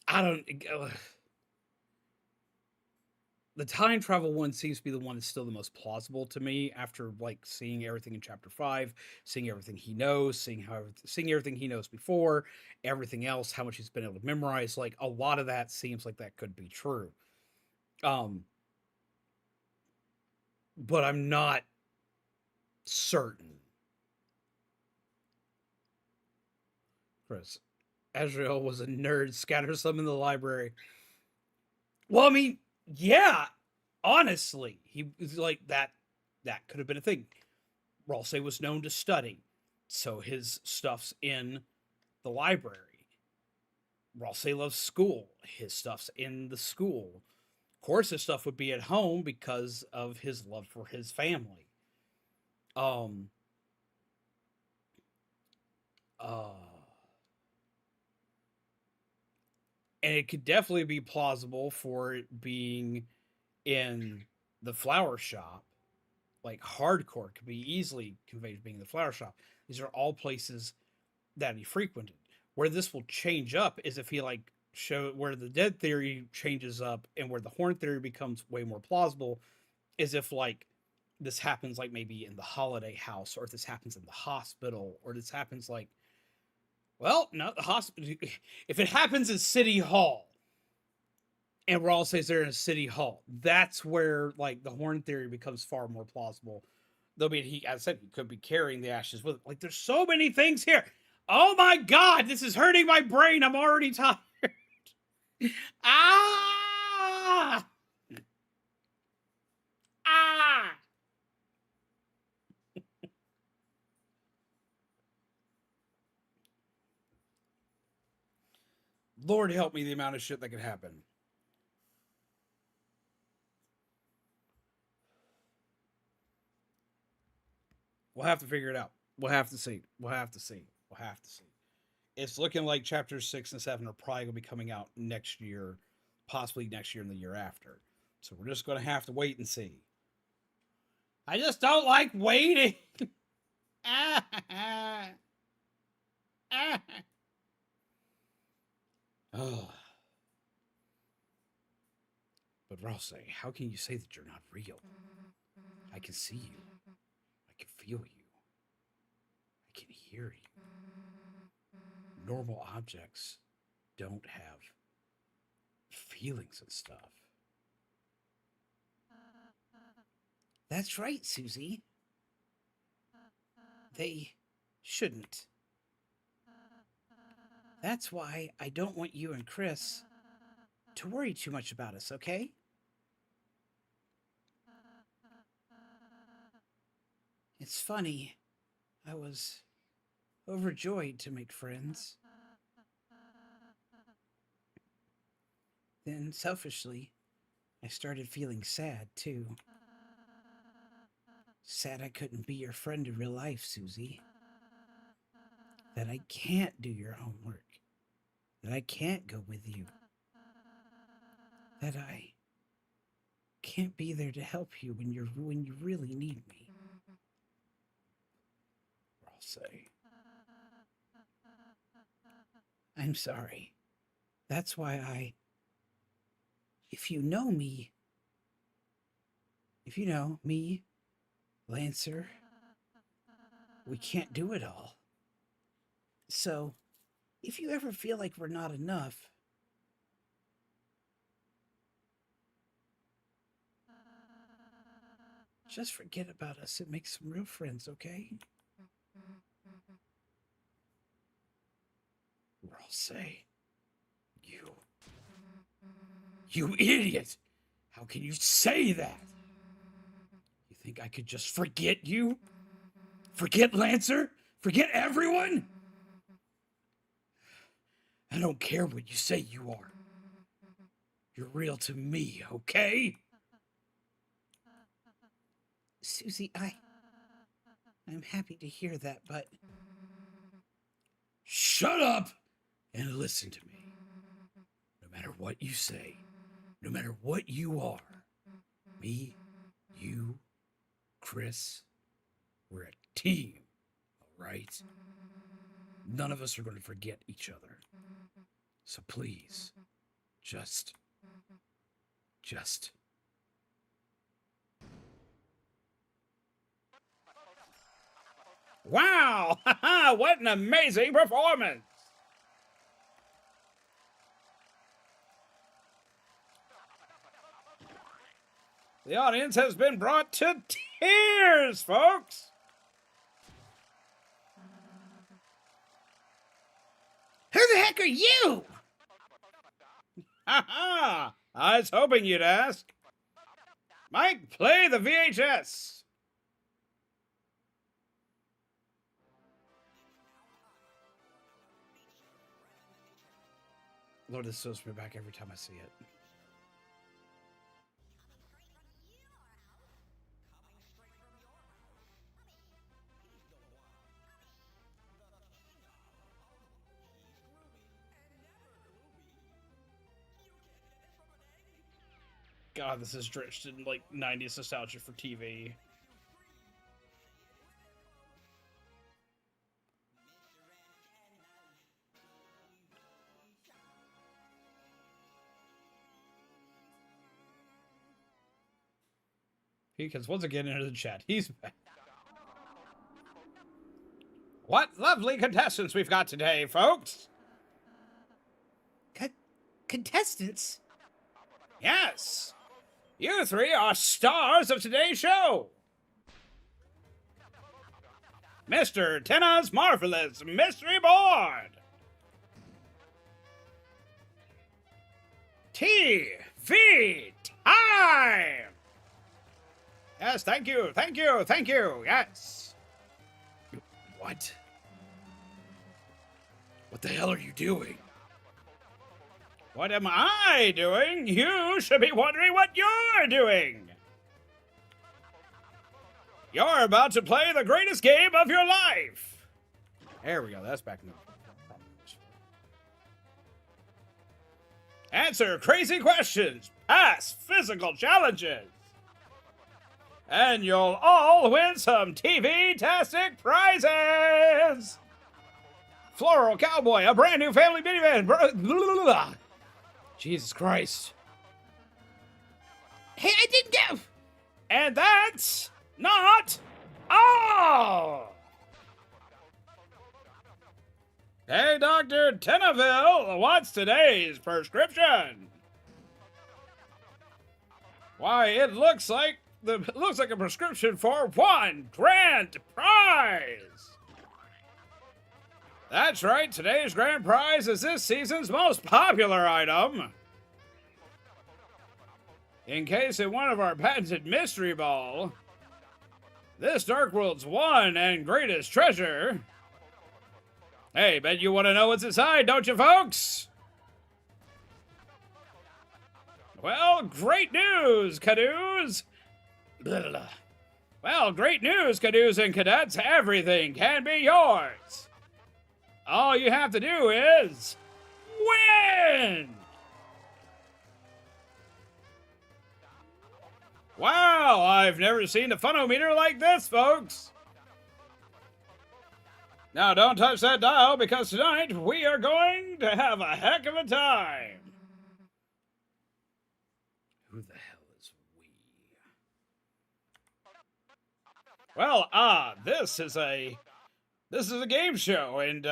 A: I don't... The time travel one seems to be the one that's still the most plausible to me after like seeing everything in chapter 5, seeing everything he knows, seeing everything he knows before, everything else, how much he's been able to memorize. Like a lot of that seems like that could be true. But I'm not certain. Chris, Azrael was a nerd, scatter some in the library. Well, I mean, yeah, honestly, he was like that. That could have been a thing. Ralsei was known to study, so his stuff's in the library. Ralsei loves school. His stuff's in the school. Of course, his stuff would be at home because of his love for his family. Um. Uh. And it could definitely be plausible for it being in the flower shop. Like hardcore could be easily conveyed as being the flower shop. These are all places that he frequented. Where this will change up is if he like show where the dead theory changes up and where the horn theory becomes way more plausible is if like this happens like maybe in the holiday house, or if this happens in the hospital, or this happens like, well, not the hospital. If it happens in City Hall, and Rawl says they're in a City Hall, that's where like the horn theory becomes far more plausible. Though, I mean, as I said, he could be carrying the ashes with him. Like, there's so many things here. Oh my god, this is hurting my brain. I'm already tired. Ah! Ah! Lord help me, the amount of shit that could happen. We'll have to figure it out. We'll have to see. We'll have to see. We'll have to see. It's looking like chapters 6 and 7 are probably going to be coming out next year, possibly next year and the year after. So we're just going to have to wait and see. I just don't like waiting. Oh. But Rosse, how can you say that you're not real? I can see you. I can feel you. I can hear you. Normal objects don't have feelings and stuff.
B: That's right, Susie. They shouldn't. That's why I don't want you and Chris to worry too much about us, okay? It's funny. I was overjoyed to make friends. Then, selfishly, I started feeling sad, too. Sad I couldn't be your friend in real life, Susie. That I can't do your homework. That I can't go with you. That I can't be there to help you when you really need me.
A: I'll say.
B: I'm sorry. That's why if you know me, Lancer, we can't do it all. So, if you ever feel like we're not enough, just forget about us and make some real friends, okay?
A: Rosse, you idiot! How can you say that? You think I could just forget you? Forget Lancer? Forget everyone? I don't care what you say you are. You're real to me, okay?
B: Susie, I'm happy to hear that, but...
A: Shut up and listen to me. No matter what you say, no matter what you are, me, you, Chris, we're a team, all right? None of us are going to forget each other. So please, just... Wow! What an amazing performance! The audience has been brought to tears, folks!
B: Who the heck are you?
A: Ha! I was hoping you'd ask. Mike, play the VHS! Lord, this throws me back every time I see it. God, this is drenched in, like, 90s nostalgia for TV. Because once again into the chat, he's back. What lovely contestants we've got today, folks!
B: Contestants?
A: Yes! You three are stars of today's show! Mr. Tenna's Marvelous Mystery Board! TV time! Yes, thank you, yes! What? What the hell are you doing? What am I doing? You should be wondering what you're doing! You're about to play the greatest game of your life. There we go. That's back in the... Answer crazy questions. Pass physical challenges. And you'll all win some TV-tastic prizes. Floral Cowboy, a brand new family minivan. Jesus Christ.
B: Hey, I didn't go!
A: And that's not all! Hey, Dr. Tenneville, what's today's prescription? Why, it looks like a prescription for $1 grand prize! That's right, today's grand prize is this season's most popular item. Encased in one of our patented mystery ball, this Dark World's one and greatest treasure. Hey, bet you want to know what's inside, don't you, folks? Well, great news, Cadoos! Well, great news, Cadoos and Cadets. Everything can be yours. All you have to do is win! Wow, I've never seen a funometer like this, folks. Now, don't touch that dial, because tonight we are going to have a heck of a time. Who the hell is we? Well, this is a game show, and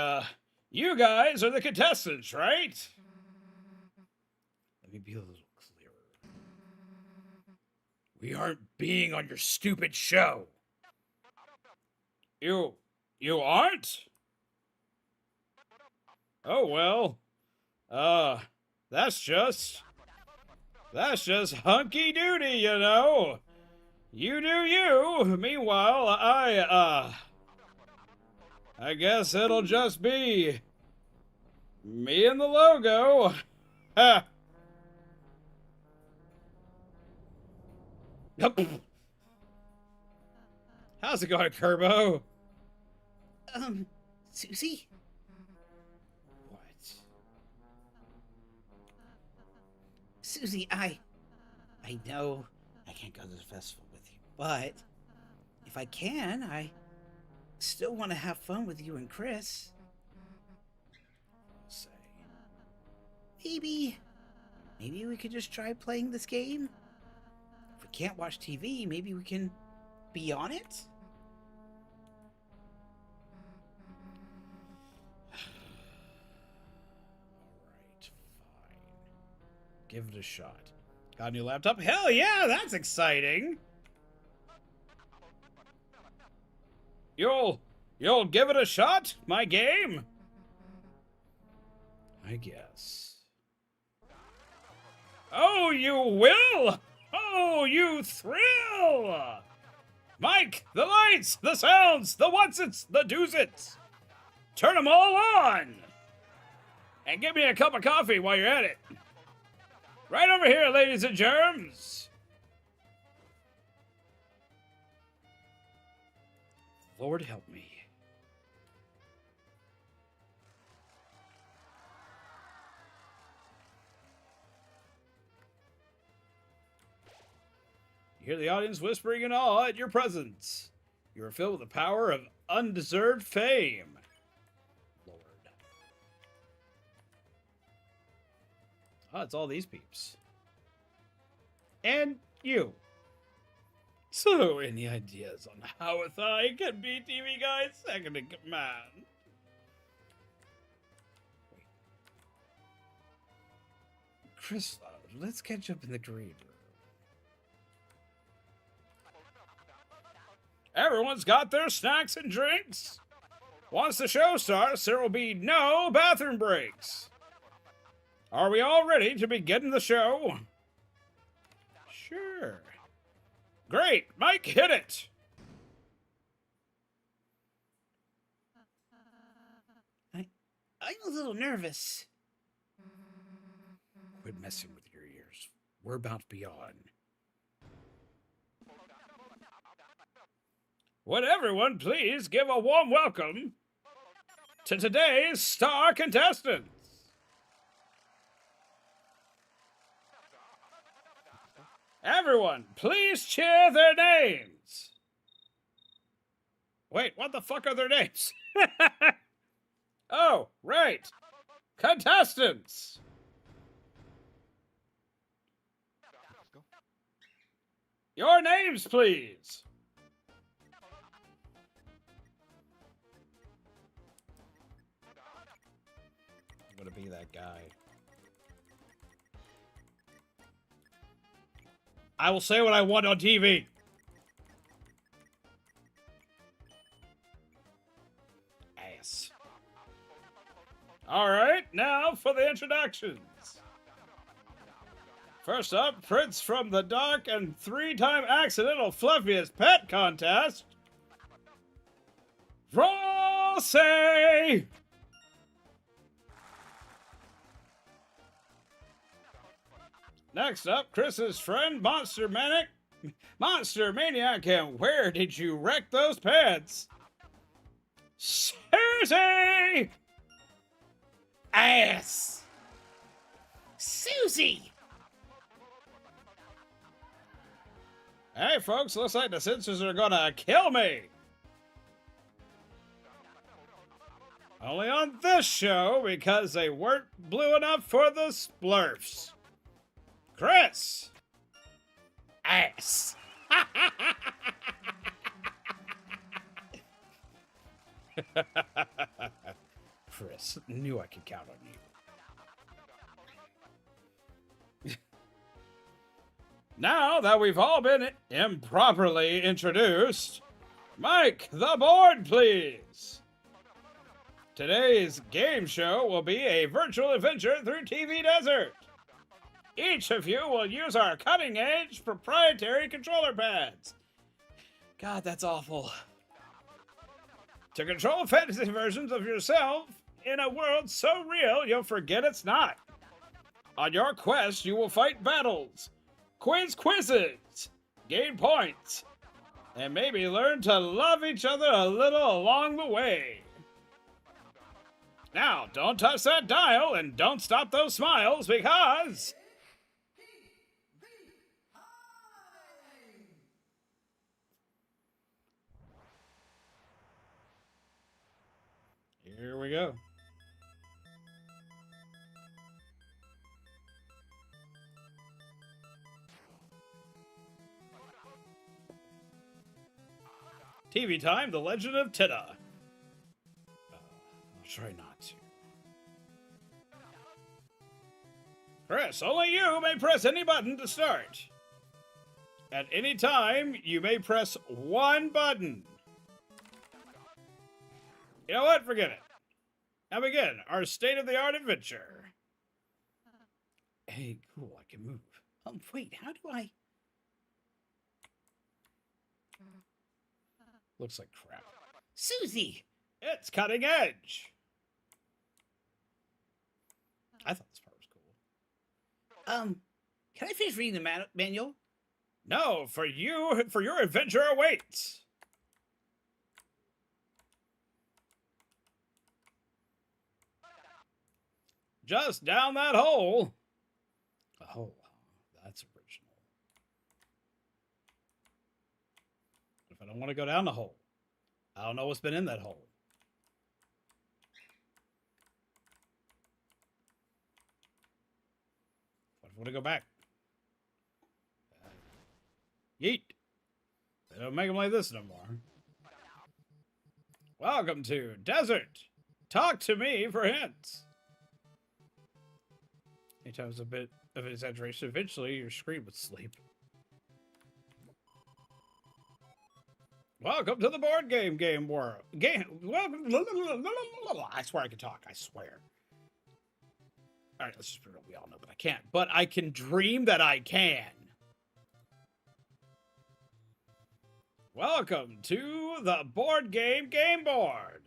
A: you guys are the contestants, right? Let me be a little clearer. We aren't being on your stupid show. You aren't? Oh, well. That's just hunky-doody, you know. You do you. Meanwhile, I guess it'll just be me and the logo. Ha! How's it going, Kerbo?
B: Susie?
A: What?
B: Susie, I know I can't go to the festival with you, but if I can, I still want to have fun with you and Chris.
A: I'll say.
B: Maybe we could just try playing this game? If we can't watch TV, maybe we can be on it?
A: Alright, fine. Give it a shot. Got a new laptop? Hell yeah, that's exciting! You'll give it a shot, my game? I guess. Oh, you will! Oh, you thrill! Mike, the lights, the sounds, the what's-its, the do's-its. Turn them all on! And give me a cup of coffee while you're at it. Right over here, ladies and germs! Lord help me. You hear the audience whispering in awe at your presence. You are filled with the power of undeserved fame. Lord. It's all these peeps. And you. So, any ideas on how I can be TV Guy's second in command? Chris, let's catch up in the green room. Everyone's got their snacks and drinks. Once the show starts, there will be no bathroom breaks. Are we all ready to begin the show? Sure. Great, Mike, hit it.
B: I'm a little nervous.
A: Quit messing with your ears. We're about to be on. Would everyone please give a warm welcome to today's star contestants? Everyone, please cheer their names. Wait, what the fuck are their names? Oh, right. Contestants. Your names, please. I'm gonna be that guy. I will say what I want on TV. Ass. Alright, now for the introductions. First up, Prince from the Dark and 3-time accidental fluffiest pet contest. Rosé! Next up, Chris's friend, Monster Manic. Monster Maniac, and where did you wreck those pets? Susie!
B: Ass! Susie!
A: Hey, folks, looks like the censors are gonna kill me. Only on this show, because they weren't blue enough for the Splurfs. Chris!
B: Ass!
A: Chris, knew I could count on you. Now that we've all been improperly introduced, Mike, the board, please. Today's game show will be a virtual adventure through TV Desert. Each of you will use our cutting-edge proprietary controller pads. God, that's awful. To control fantasy versions of yourself in a world so real you'll forget it's not. On your quest, you will fight battles, quizzes, gain points, and maybe learn to love each other a little along the way. Now, don't touch that dial and don't stop those smiles because... Here we go. TV time, The Legend of Tidda. I'll try not to. Chris, only you may press any button to start. At any time, you may press one button. You know what? Forget it. Now begin our state-of-the-art adventure. Hey, cool, I can move.
B: Wait, how do I...
A: Looks like crap.
B: Susie!
A: It's cutting edge. I thought this part was cool.
B: Can I finish reading the manual?
A: No, for your adventure awaits. Just down that hole. Oh, that's original. If I don't want to go down the hole, I don't know what's been in that hole. What if I want to go back? Yeet. They don't make them like this no more. Welcome to Desert. Talk to me for hints. Anytime it's a bit of an exaggeration, eventually your screen would sleep. Welcome to the board game world. I swear I can talk. I swear. All right, let's just we all know that I can't, but I can dream that I can. Welcome to the board game board.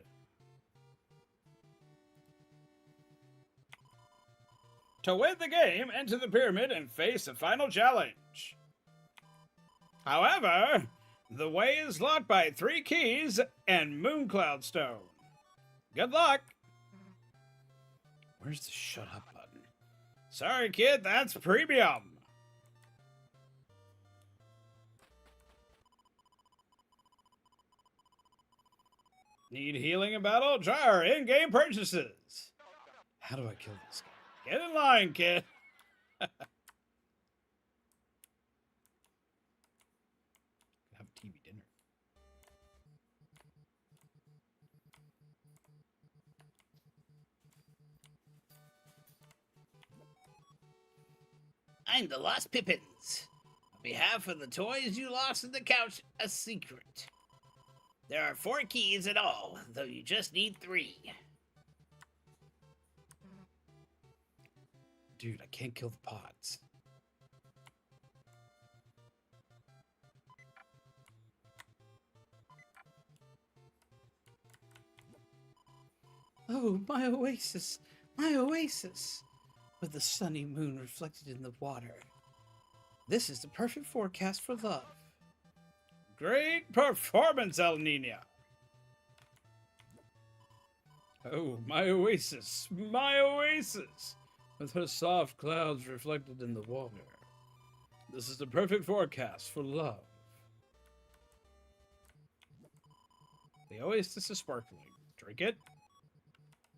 A: To win the game, enter the pyramid and face the final challenge. However, The way is locked by 3 keys and Mooncloud Stone. Good luck! Where's the shut up button? Sorry, kid, that's premium! Need healing in battle? Try our in-game purchases! How do I kill this guy? Get in line, kid! Have a TV dinner.
B: I'm the Lost Pippins. On behalf of the toys you lost in the couch, a secret. There are 4 keys in all, though you just need 3.
A: Dude, I can't kill the pods. Oh, my oasis! My oasis! With the sunny moon reflected in the water. This is the perfect forecast for love. Great performance, El Nina! Oh, my oasis! My oasis! With her soft clouds reflected in the water. This is the perfect forecast for love. The oasis is sparkling. Drink it?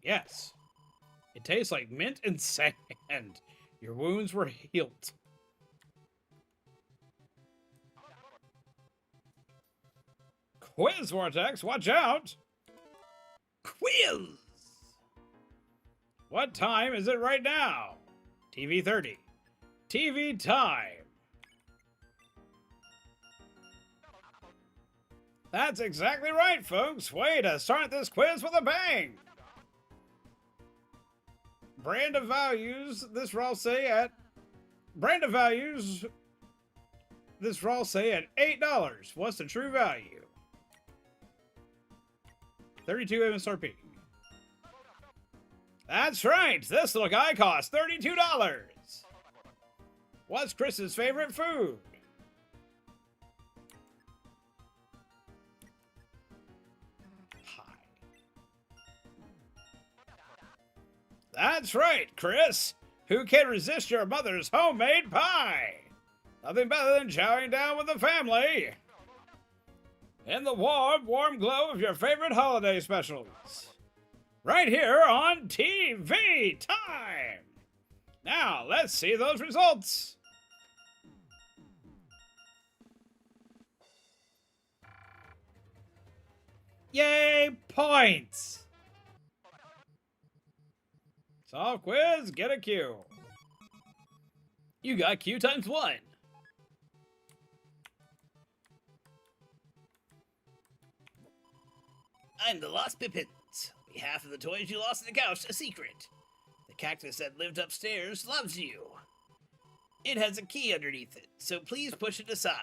A: Yes. It tastes like mint and sand. Your wounds were healed. Quiz Vortex, watch out!
B: Quiz!
A: What time is it right now? TV 30. TV time. That's exactly right, folks. Way to start this quiz with a bang. Brand of values, this raw say at $8. What's the true value? 32 MSRP. That's right. This little guy costs $32. What's Chris's favorite food? That's right, Chris. Who can resist your mother's homemade pie? Nothing better than chowing down with the family. In the warm, warm glow of your favorite holiday specials. Right here on TV time. Now, let's see those results. Yay, points. Solve quiz, get a Q. You got Q times 1.
B: I'm the Lost Pippins. On behalf of the toys you lost in the couch, a secret. The cactus that lived upstairs loves you. It has a key underneath it, so please push it aside.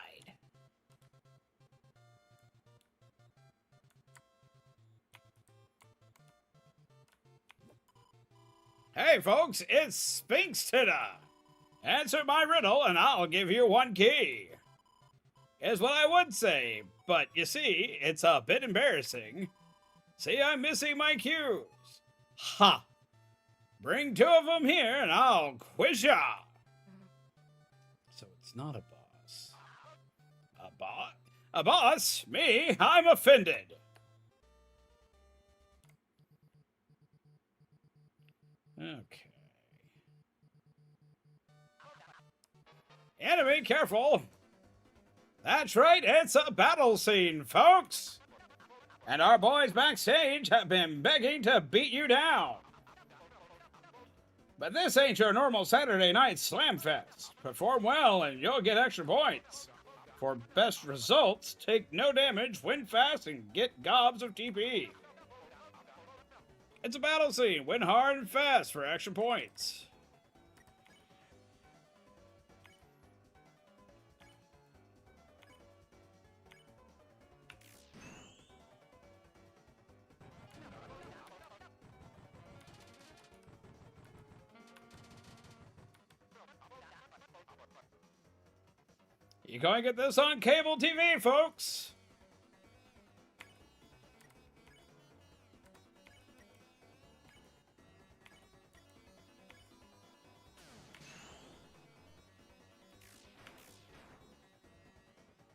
A: Hey folks, it's Sphinx Titta. Answer my riddle and I'll give you 1 key. Is what I would say, but you see, it's a bit embarrassing. See, I'm missing my cues. Ha! Bring 2 of them here and I'll quiz ya. So it's not a boss. A boss? A boss? Me? I'm offended. Okay. Enemy, careful! That's right, it's a battle scene, folks! And our boys backstage have been begging to beat you down. But this ain't your normal Saturday night slam fest. Perform well and you'll get extra points. For best results, take no damage, win fast, and get gobs of TP. It's a battle scene. Win hard and fast for extra points. You going to get this on cable TV, folks?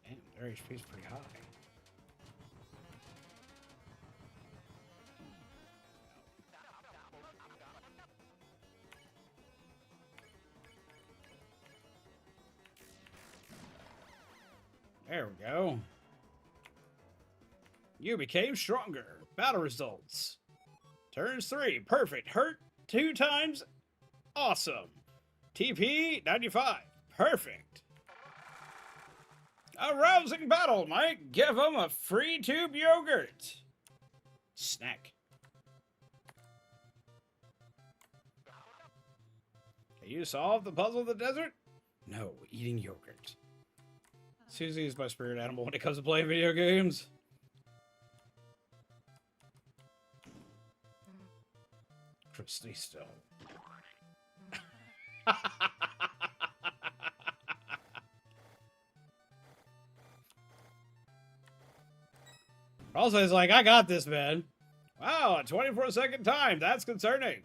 A: Damn, their HP's pretty high. There we go. You became stronger. Battle results. Turns 3. Perfect. Hurt 2 times. Awesome. TP 95. Perfect. A rousing battle, Mike. Give him a free tube yogurt. Snack. Can you solve the puzzle of the desert? No, eating yogurt. Susie is my spirit animal when it comes to playing video games. Christy Stone. Also, he's like, I got this, man. Wow, a 24-second time. That's concerning.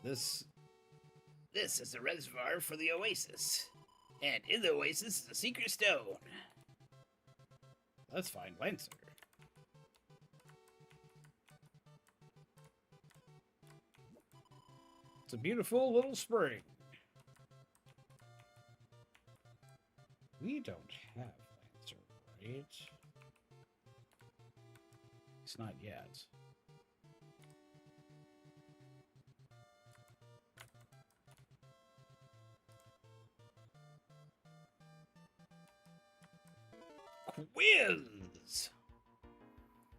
A: This
B: is the reservoir for the oasis. And in the oasis is a secret stone.
A: Let's find Lancer. It's a beautiful little spring. We don't have Lancer, right? It's not yet. Quiz!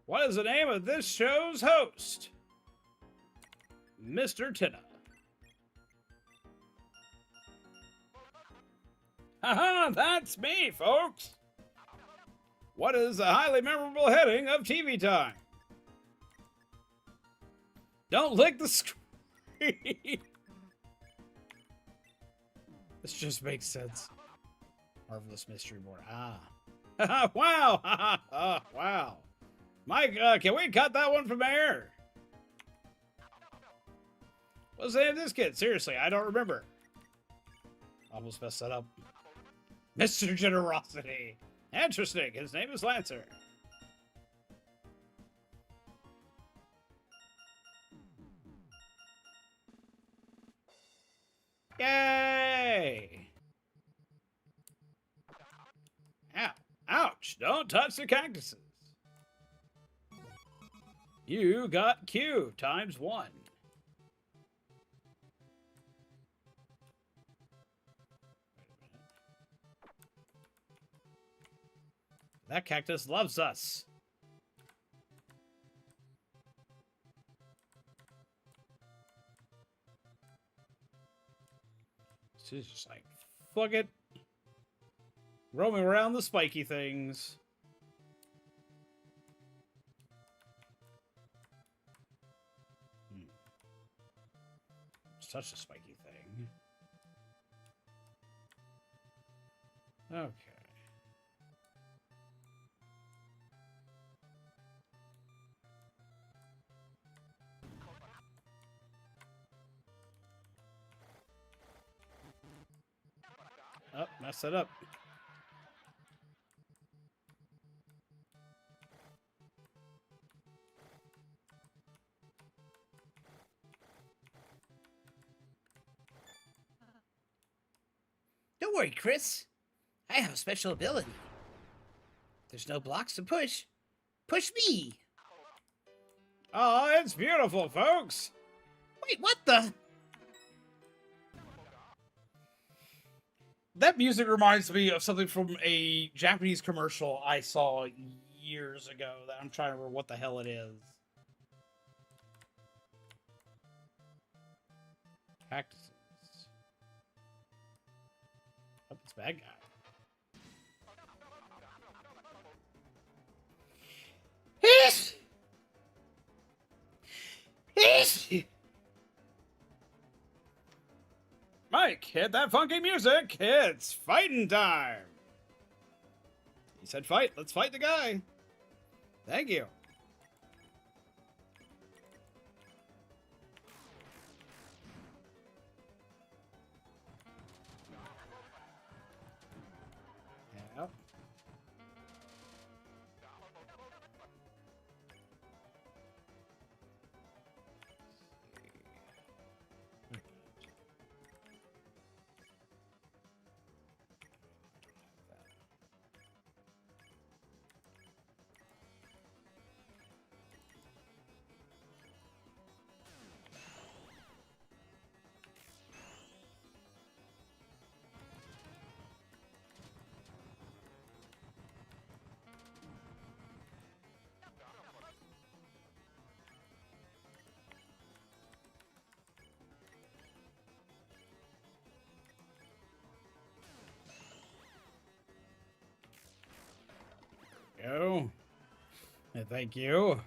A: What is the name of this show's host? Mr. Tina. Haha, that's me, folks! What is the highly memorable heading of TV time? Don't lick the screen! This just makes sense. Marvelous Mystery Board. Ah. Wow! Wow. Mike, can we cut that one from air? What's the name of this kid? Seriously, I don't remember. Almost messed that up. Mr. Generosity. Interesting. His name is Lancer. Yay! Ow. Ouch! Don't touch the cactuses. You got Q ×1. That cactus loves us. She's just like, fuck it. Roaming around the spiky things. Such a spiky thing. Okay. Oh, messed it up.
B: Don't worry, Chris. I have a special ability. There's no blocks to push. Push me!
A: Oh, it's beautiful, folks!
B: Wait, what the?
A: That music reminds me of something from a Japanese commercial I saw years ago that I'm trying to remember what the hell it is. Cactuses. Oh, it's a bad guy. Mike, hit that funky music. It's fighting time. He said fight. Let's fight the guy. Thank you. Yeah. Go. And thank you.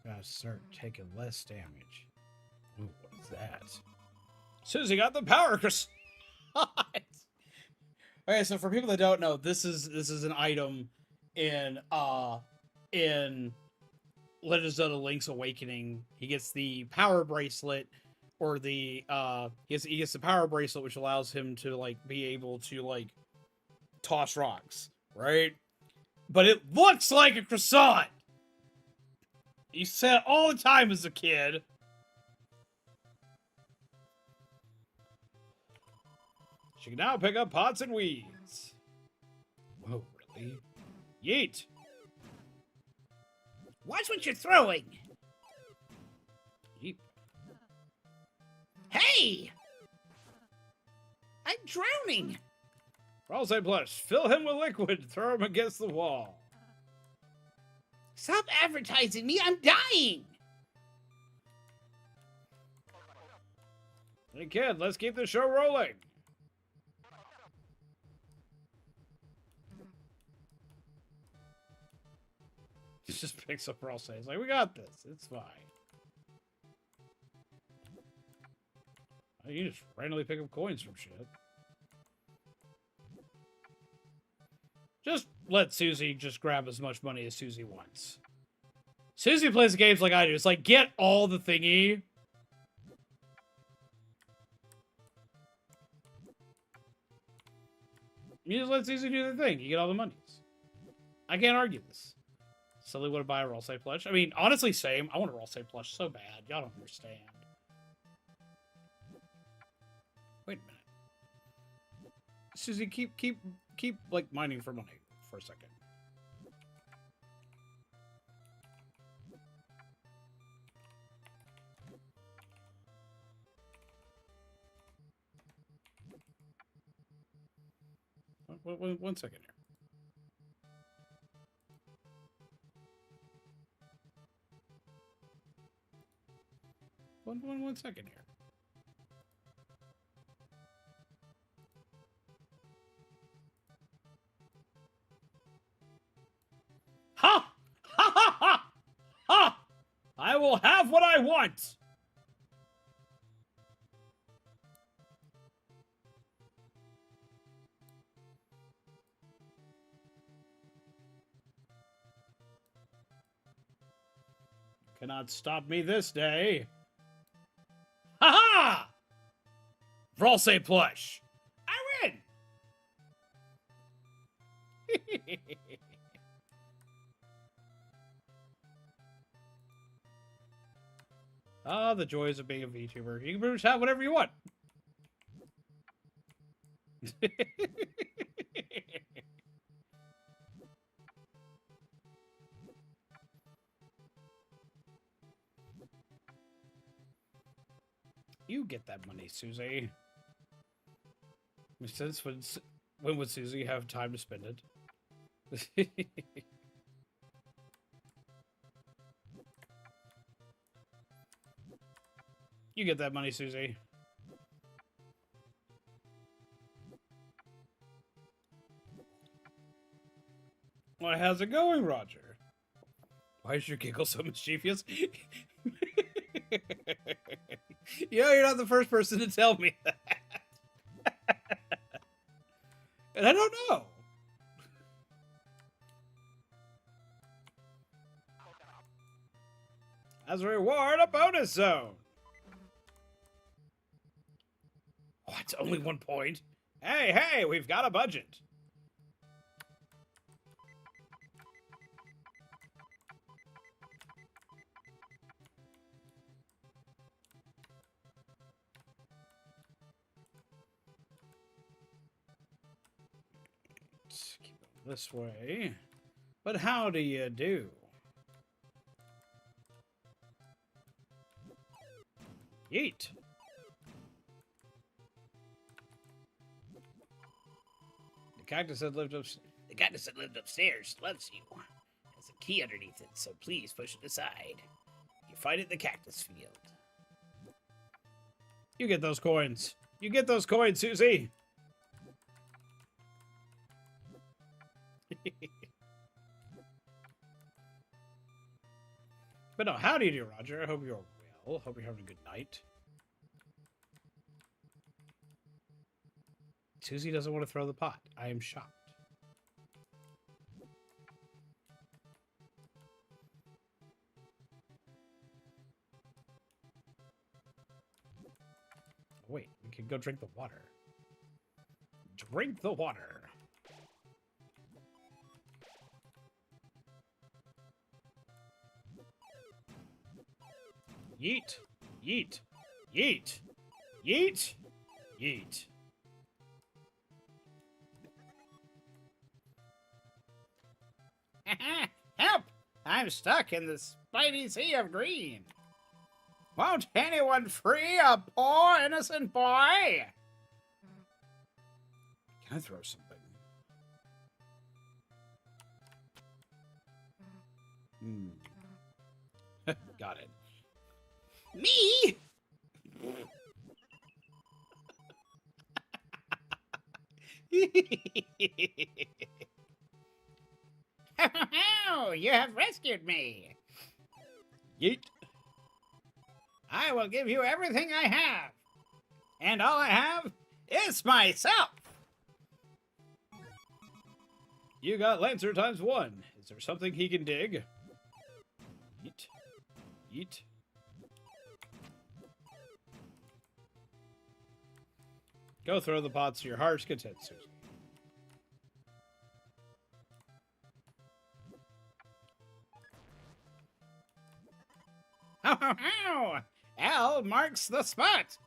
A: Gotta start taking less damage. Ooh, what is that? Susie got the power crystal. Okay, so for people that don't know, this is an item in Legend of Zelda Link's Awakening. He gets the power bracelet, or the he gets the power bracelet, which allows him to like be able to like toss rocks, right? But it looks like a croissant. You said all the time as a kid. She can now pick up pots and weeds. Whoa, really? Yeet!
B: Watch what you're throwing.
A: Yeet.
B: Hey! I'm drowning.
A: Roll-say plush. Fill him with liquid. Throw him against the wall.
B: Stop advertising me. I'm dying.
A: Hey, kid, let's keep the show rolling. He just picks up Roll-say. He's like, we got this. It's fine. You just randomly pick up coins from shit. Just let Susie just grab as much money as Susie wants. Susie plays the games like I do. It's like, get all the thingy. You just let Susie do the thing. You get all the monies. I can't argue this. Silly would buy a Roll-say plush. I mean, honestly, same. I want a Roll-say plush so bad. Y'all don't understand. Wait a minute. Susie, keep like mining for money for a second. One second here. One second here. Ha! Ha ha ha! Ha! I will have what I want! Cannot stop me this day. Ha ha! Roll-say plush. I win! Ah, the joys of being a VTuber. You can pretty much have whatever you want. You get that money, Susie. Since when would Susie have time to spend it? You get that money, Susie. Why, how's it going, Roger? Why is your giggle so mischievous? You're not the first person to tell me that. And I don't know. As a reward, a bonus zone. What? Only 1 point? Hey, we've got a budget. Let's keep going this way. But how do you do? Yeet. The cactus that lived upstairs loves you. There's a key underneath it, so please push it aside. You find it in the cactus field. You get those coins. You get those coins, Susie. But no, how do you do, Roger? I hope you're well. Hope you're having a good night. Susie doesn't want to throw the pot. I am shocked. Wait, we can go drink the water. Drink the water. Yeet. Yeet. Yeet. Yeet. Yeet. Help! I'm stuck in the spiny sea of green. Won't anyone free a poor innocent boy? Can I throw something? Got it.
B: Me? You have rescued me.
A: Yeet.
B: I will give you everything I have. And all I have is myself.
A: You got Lancer ×1. Is there something he can dig? Yeet. Yeet. Go throw the pots to your heart's content, Susan.
B: L marks the spot.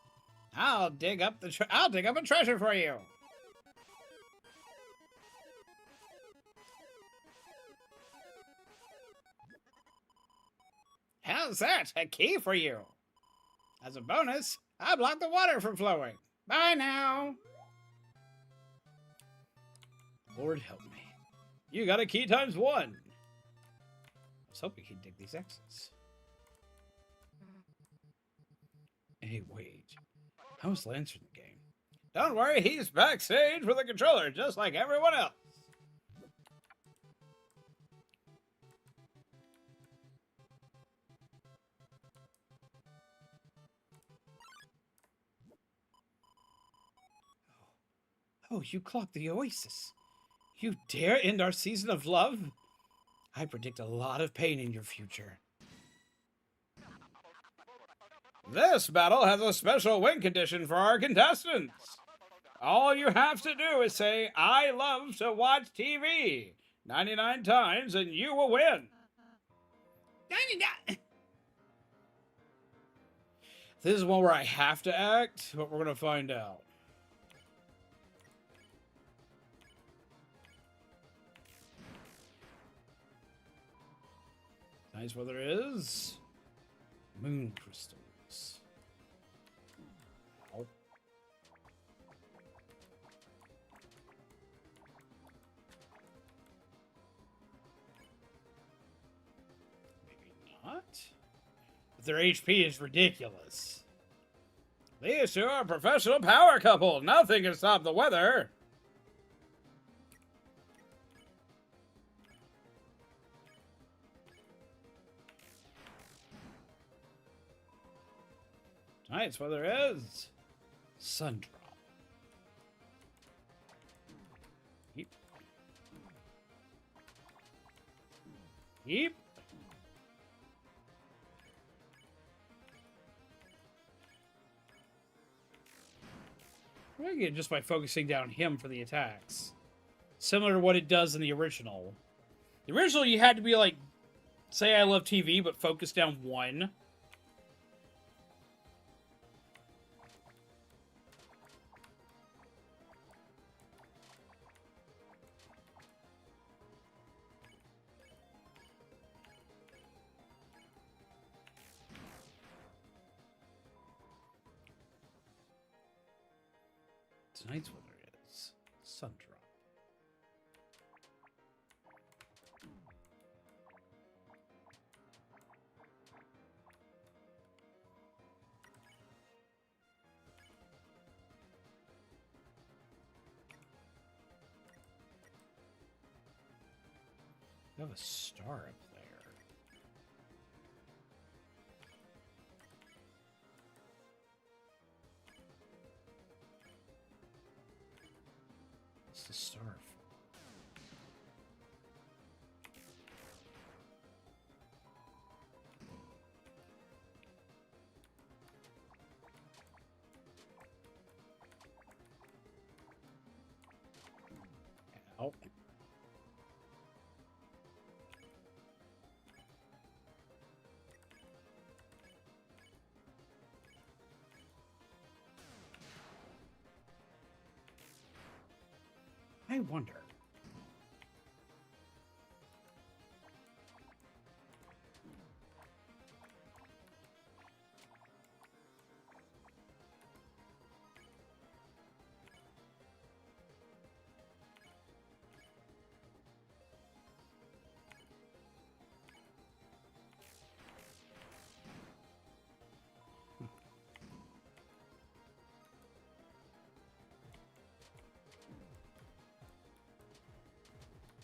B: I'll dig up a treasure for you. How's that? A key for you. As a bonus, I'll block the water from flowing. Bye now.
A: Lord help me. You got a key ×1. I was hoping he'd dig these exits. Hey, wait. How's Lancer in the game?
B: Don't worry, he's backstage with the controller, just like everyone else.
A: Oh, you clocked the Oasis. You dare end our season of love? I predict a lot of pain in your future.
B: This battle has a special win condition for our contestants. All you have to do is say, I love to watch TV 99 times and you will win.
A: 99! This is one where I have to act, but we're going to find out. Nice weather is moon crystals. Ow. Maybe not. But their HP is ridiculous.
B: These two are a professional power couple. Nothing can stop the weather.
A: Tonight's weather is sun drop. Yep. Yep. I get it just by focusing down him for the attacks. Similar to what it does in the original. The original, you had to be like, say I love TV, but focus down one. Tonight's weather is sun drop. You have a star up there. What's the star for? Ow. I wonder.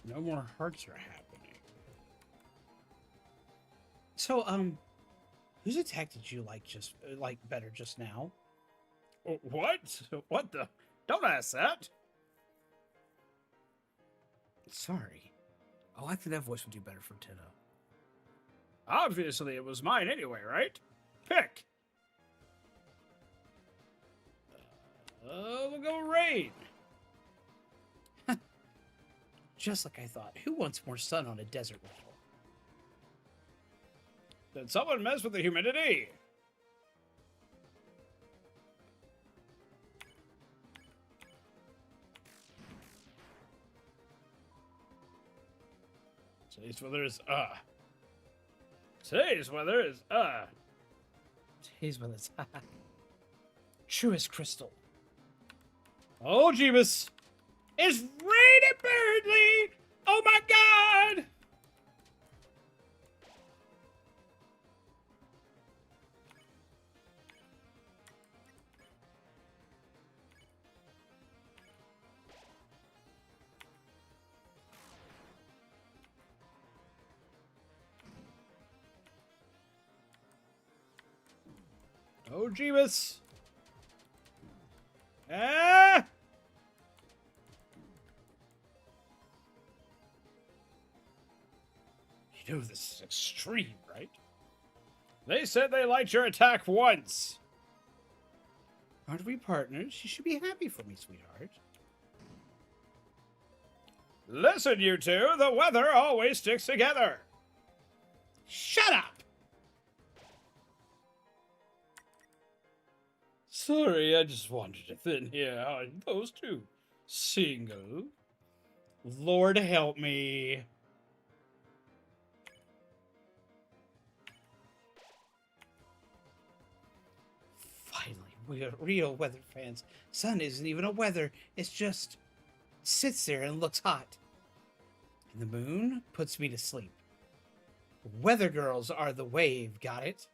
A: No more hearts are happening. So, whose attack did you like better just now? What? What the? Don't ask that. Sorry.
C: Oh, I think that voice would do better from Tenno.
A: Obviously, it was mine anyway, right? Pick. We'll go rain.
B: Just like I thought. Who wants more sun on a desert level?
A: Did someone mess with the humidity? Today's weather is Today's weather is
B: Today's weather is true as crystal.
A: Oh, Jeebus! It's raining Birdly! Oh my god! Oh, Jeebus! Ah! You know this is extreme, right? They said they liked your attack once.
B: Aren't we partners? You should be happy for me, sweetheart.
A: Listen, you two, the weather always sticks together.
B: Shut up!
A: Sorry, I just wanted to thin here. Aren't those two single? Lord help me.
B: Finally, we are real weather fans. Sun isn't even a weather. It's just sits there and looks hot. And the moon puts me to sleep. Weather girls are the wave, got it?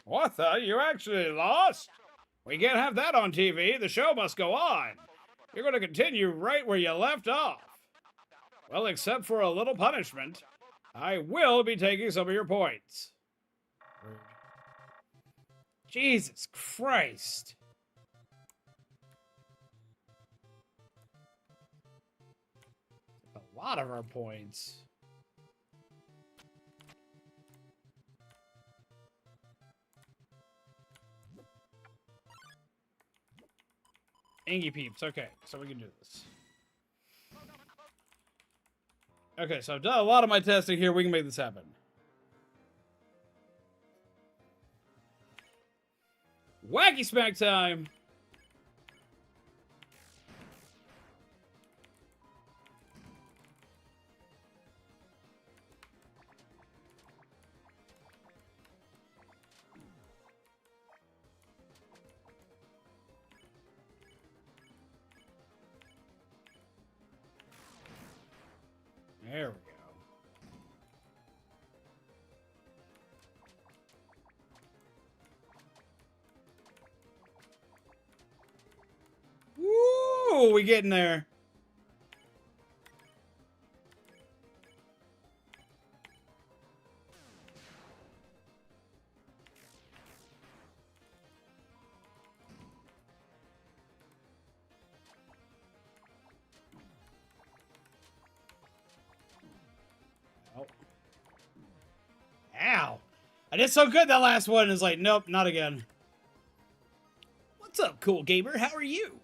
A: What the? You actually lost? We can't have that on TV. The show must go on. You're going to continue right where you left off. Well, except for a little punishment, I will be taking some of your points. Rude. Jesus Christ. A lot of our points. Ingy peeps. Okay, so we can do this. Okay, so I've done a lot of my testing here. We can make this happen. Wacky smack time! There we go. Woo! We getting there. Oh. Ow! I did so good that last one. Is like, nope, not again. What's up, cool gamer? How are you?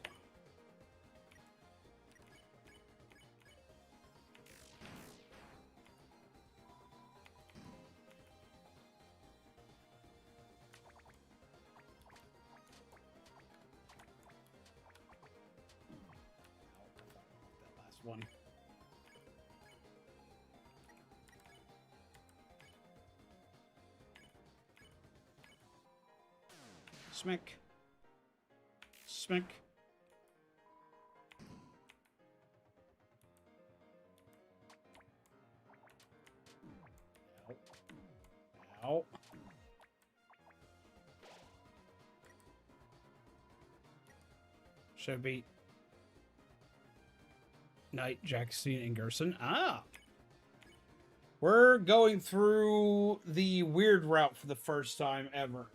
A: That last one. Smack. Smack. Ow. Ow. Should be Knight, Jackson, and Gerson. Ah! We're going through the weird route for the first time ever.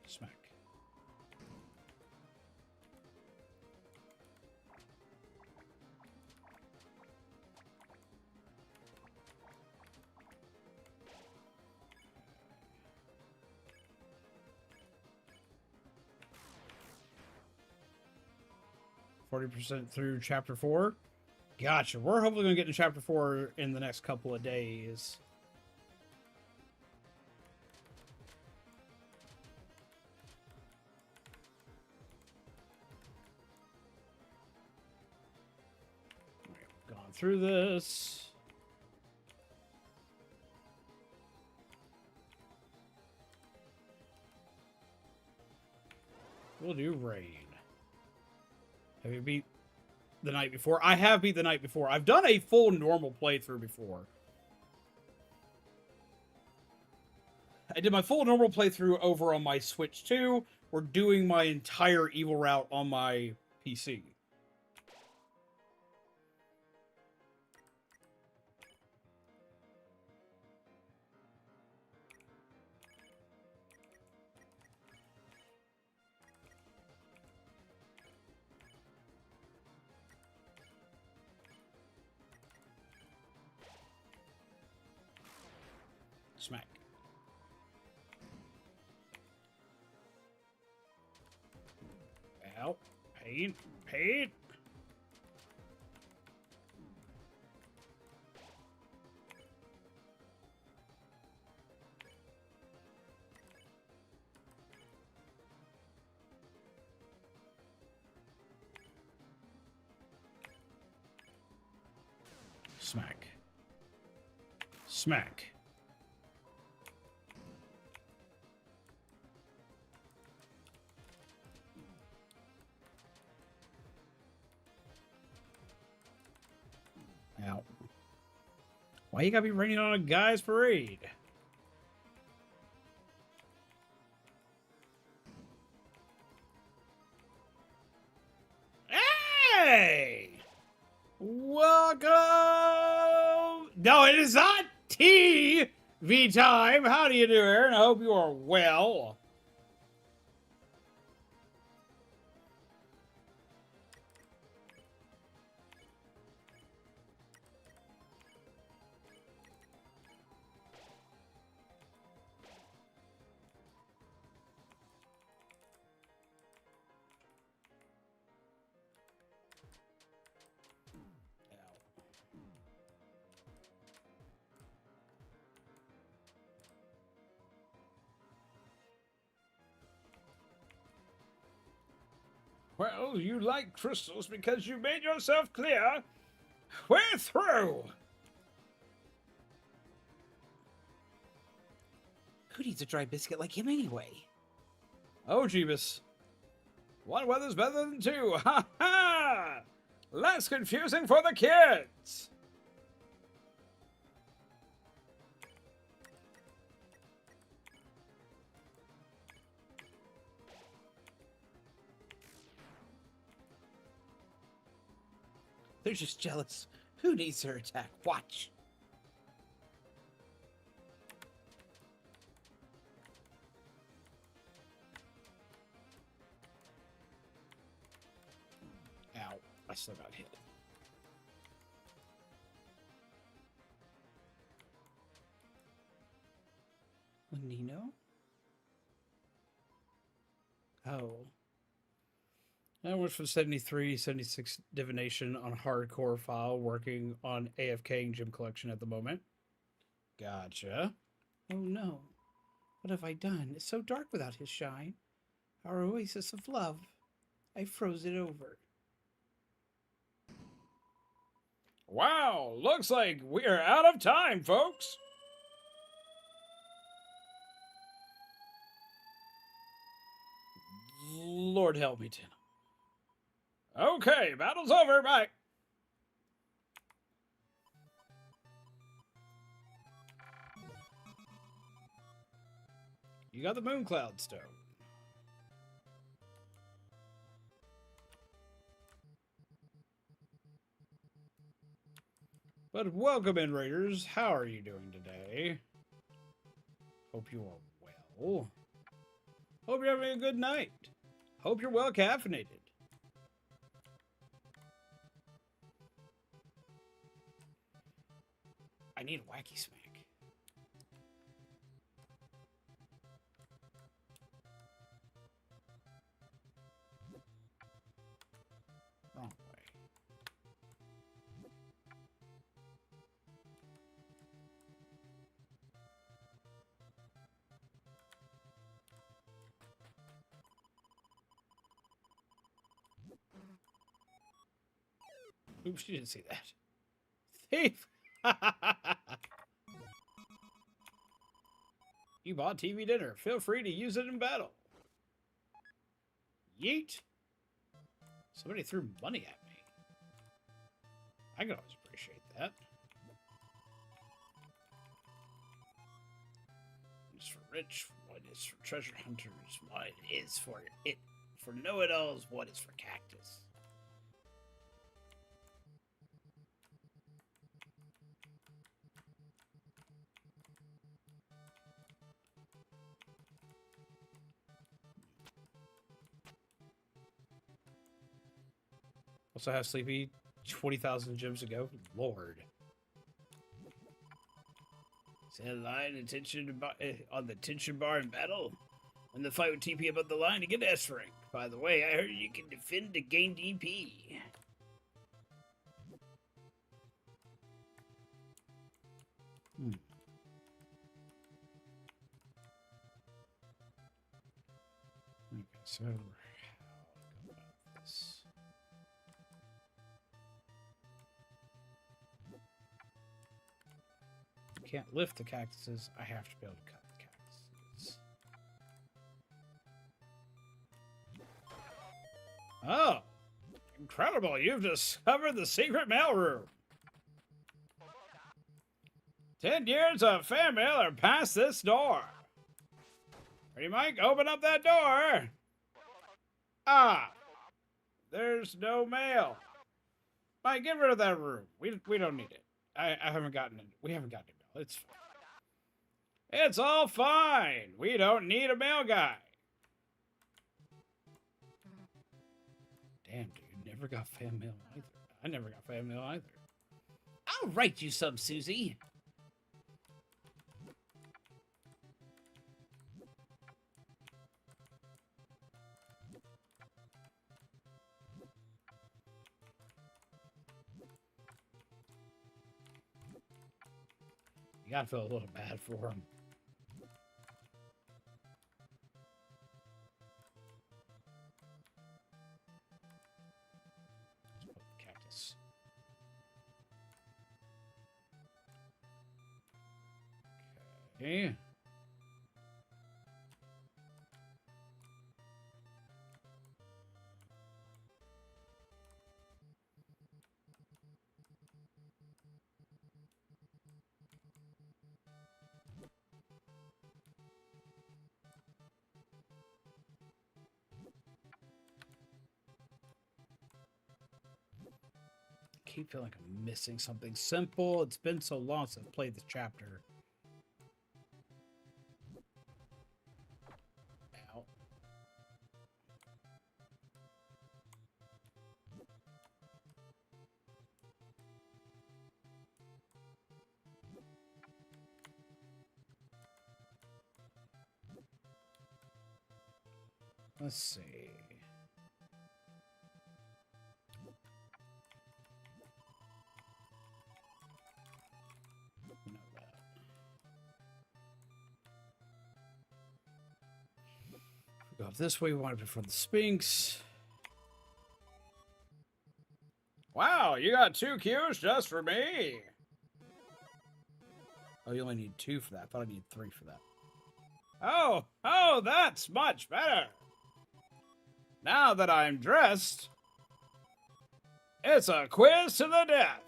A: Smack. %, through chapter 4. Gotcha. We're hopefully going to get to chapter 4 in the next couple of days. We've gone through this. We'll do raid. Have you beat the night before? I have beat the night before. I've done a full normal playthrough before. I did my full normal playthrough over on my Switch 2. We're doing my entire evil route on my PC. Smack. Ow. Pain. Pain. Smack. Smack. Ow. Why you gotta be raining on a guy's parade? welcome. No, it is not TV time. How do you do, Aaron? I hope you are well. Well, you like crystals because you made yourself clear. We're through.
B: Who needs a dry biscuit like him anyway?
A: Oh, Jeebus. One weather's better than two. Ha ha! Less confusing for the kids.
B: They're just jealous. Who needs their attack? Watch.
A: Ow. I still got hit.
B: Nino?
A: Oh. I went from 73, 76 divination on hardcore file, working on AFKing gym collection at the moment. Gotcha.
B: Oh no. What have I done? It's so dark without his shine. Our oasis of love. I froze it over.
A: Wow, looks like we are out of time, folks. Lord help me, Tina. Okay, battle's over. Bye. You got the moon cloud stone. But welcome in, Raiders. How are you doing today? Hope you are well. Hope you're having a good night. Hope you're well caffeinated. I need a wacky smack. Wrong way. Oops, you didn't see that. Thief! You bought TV dinner. Feel free to use it in battle. Yeet. Somebody threw money at me. I can always appreciate that. It's for rich, what is for treasure hunters, what is for it. For know-it-alls, what is for cactus. Also have Sleepy 20,000 gems ago. Lord. Set line attention on the tension bar in battle. When the fight with TP above the line to get S rank. By the way, I heard you can defend to gain DP. Okay, so how do I go about this? Can't lift the cactuses. I have to be able to cut the cactuses. Oh, incredible! You've discovered the secret mail room. 10 years of fan mail are past this door. Ready, Mike? Open up that door. Ah, there's no mail. Mike, get rid of that room. We don't need it. I haven't gotten it. We haven't gotten a mail. It's fine. It's all fine. We don't need a mail guy. Damn, dude. Never got fan mail either. I never got fan mail either.
B: I'll write you some, Susie.
A: You gotta feel a little bad for him. Cactus. Okay. I keep feeling like I'm missing something simple. It's been so long since I've played this chapter. Ow. Let's see. Go up this way. We want to be from the Sphinx. Wow, you got 2 cues just for me. Oh, you only need 2 for that. I thought I needed 3 for that. Oh, that's much better. Now that I'm dressed, it's a quiz to the death.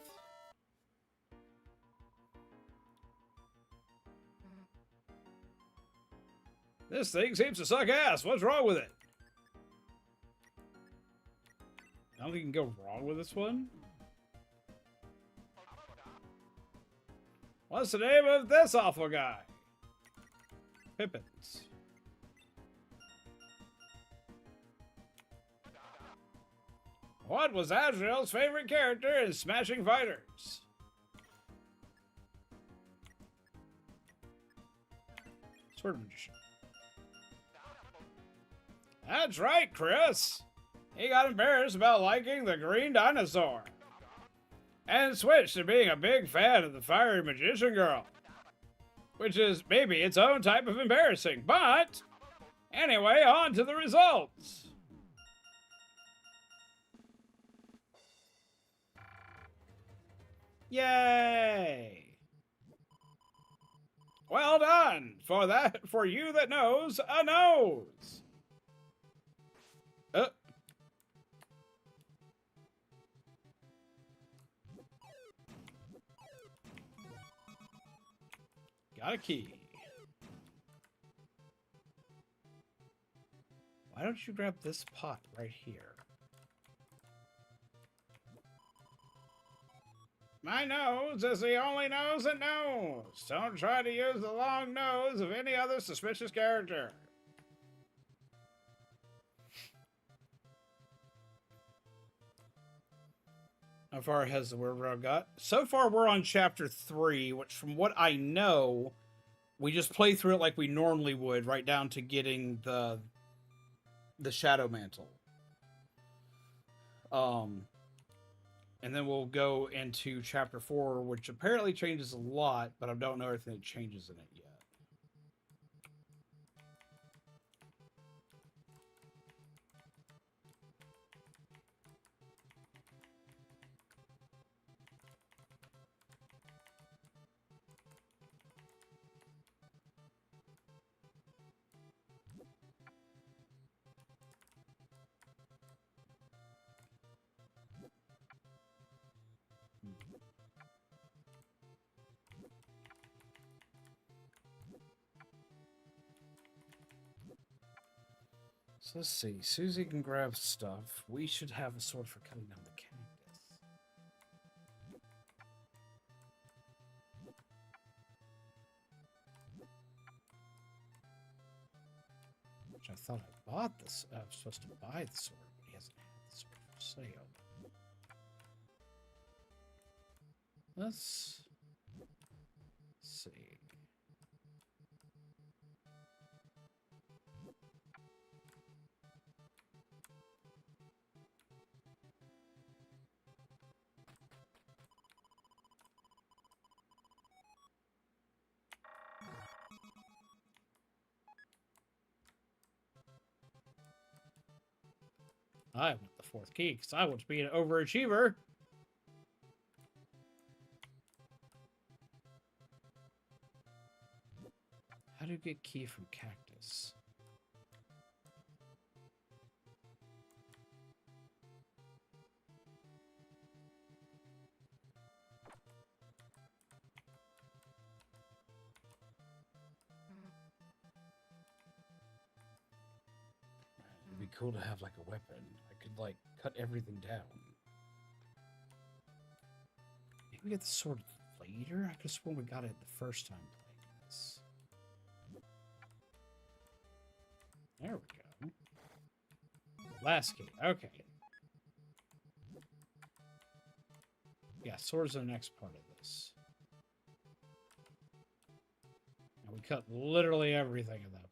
A: This thing seems to suck ass. What's wrong with it? Nothing can go wrong with this one. What's the name of this awful guy? Pippins. What was Azrael's favorite character in Smashing Fighters? Sword Magician. That's right, Chris. He got embarrassed about liking the green dinosaur and switched to being a big fan of the fiery magician girl, which is maybe its own type of embarrassing. But anyway, on to the results. Yay! Well done for you that knows a nose. Got a key. Why don't you grab this pot right here? My nose is the only nose that knows. Don't try to use the long nose of any other suspicious character. How far has the word route got? So far, we're on chapter 3, which, from what I know, we just play through it like we normally would, right down to getting the Shadow Mantle. And then we'll go into chapter 4, which apparently changes a lot, but I don't know everything that changes in it yet. So let's see. Susie can grab stuff. We should have a sword for cutting down the cactus. Which I thought I bought this. I was supposed to buy the sword, but he hasn't had the sword for sale. Let's see. I want the fourth key because I want to be an overachiever. How do you get key from cactus? It'd be cool to have like a weapon. I could like cut everything down. Maybe we get the sword later? I could have sworn we got it the first time playing this. There we go. Last key. Okay. Yeah, swords are the next part of this. And we cut literally everything at that point.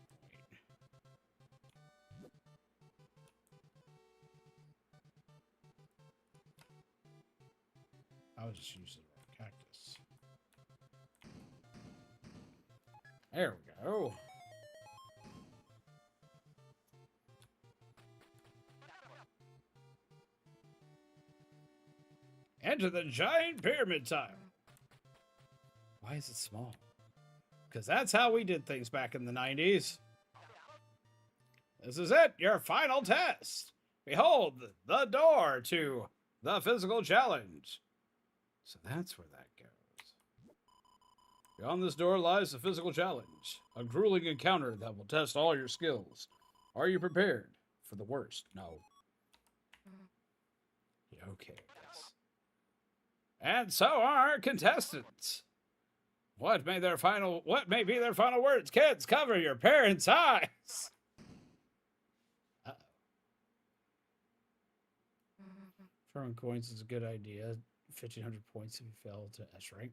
A: I was just using the wrong cactus. There we go. Enter the giant pyramid tile. Why is it small? Because that's how we did things back in the 90s. This is it, your final test. Behold, the door to the physical challenge. So that's where that goes. Beyond this door lies the physical challenge, a grueling encounter that will test all your skills. Are you prepared for the worst? No. Yeah, okay. And so are our contestants. What may be their final words? Kids, cover your parents' eyes. Uh-oh. Throwing coins is a good idea. 1,500 points if you fell to S rank.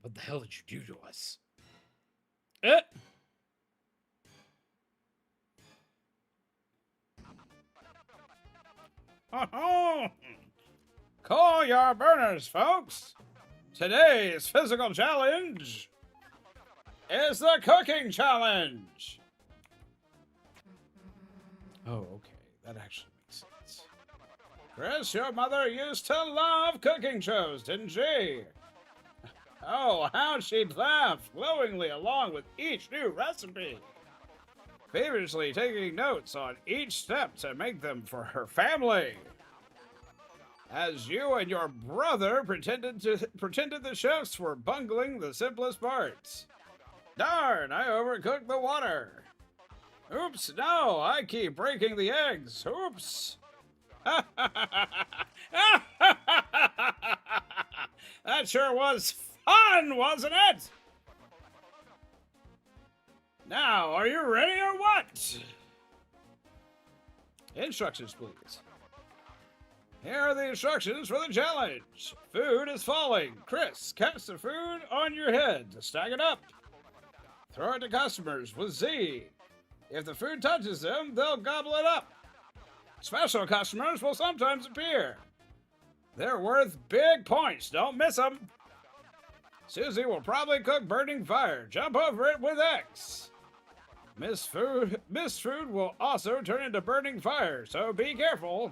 A: What the hell did you do to us? Oh! Call your burners, folks! Today's physical challenge is the cooking challenge! Oh, okay. That actually makes sense. Chris, your mother used to love cooking shows, didn't she? Oh, how she'd laugh glowingly along with each new recipe, feverishly taking notes on each step to make them for her family. As you and your brother pretended the chefs were bungling the simplest parts. Darn, I overcooked the water. Oops, no, I keep breaking the eggs. Oops. That sure was fun, wasn't it? Now, are you ready or what? Instructions, please. Here are the instructions for the challenge. Food is falling. Chris, cast the food on your head to stack it up. Throw it to customers with Z. If the food touches them, they'll gobble it up. Special customers will sometimes appear. They're worth big points. Don't miss them. Susie will probably cook burning fire. Jump over it with X. Miss Food will also turn into burning fire, so be careful.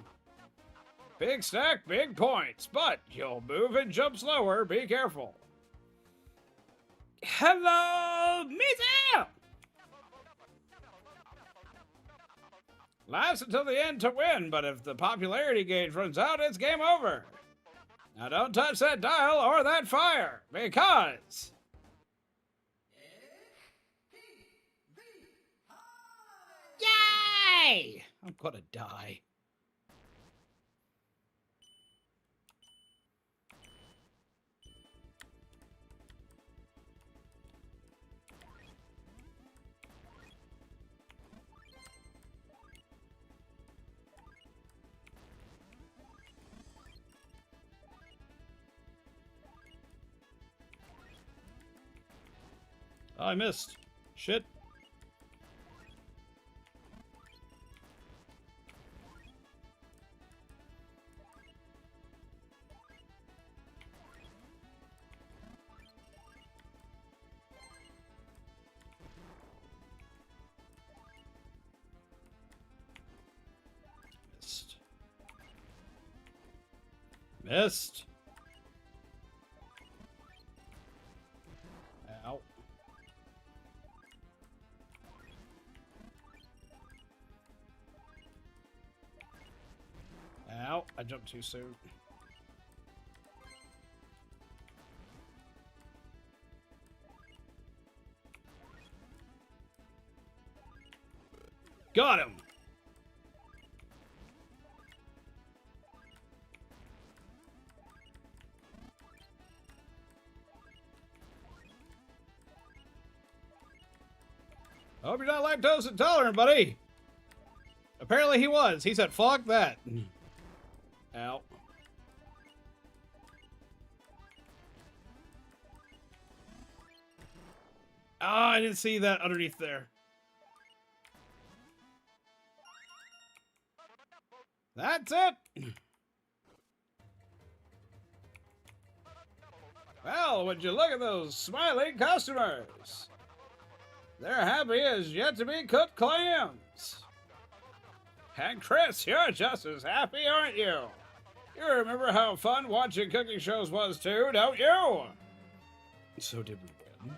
A: Big stack, big points, but you'll move and jump slower. Be careful. Hello, Miss. Last until the end to win, but if the popularity gauge runs out, it's game over. Now don't touch that dial or that fire, because... Yay! I'm gonna die. Oh, I missed. Shit. Missed. Missed. Ow. Ow, I jumped too soon. Got him! I hope you're not lactose intolerant, buddy! Apparently he was. He said, fuck that. Ow. Ah, I didn't see that underneath there. That's it! Well, would you look at those smiling customers? They're happy as yet to be cooked clams. And Chris, you're just as happy, aren't you? You remember how fun watching cooking shows was too, don't you? So did we win?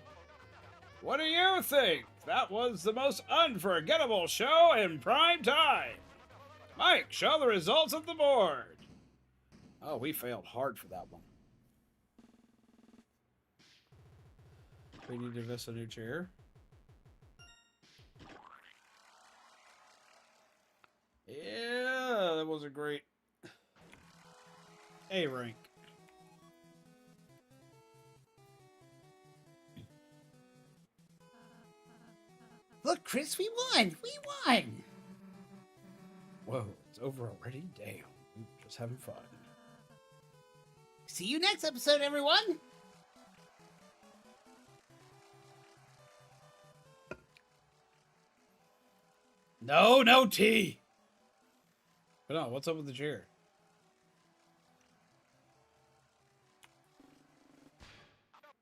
A: What do you think? That was the most unforgettable show in prime time. Mike, show the results of the board. Oh, we failed hard for that one. We need to invest a new chair. Yeah, that wasn't great. A rank.
B: Look, Chris, we won! We won!
A: Whoa, it's over already? Damn. We were just having fun.
B: See you next episode, everyone!
A: No, no tea! But no, what's up with the chair?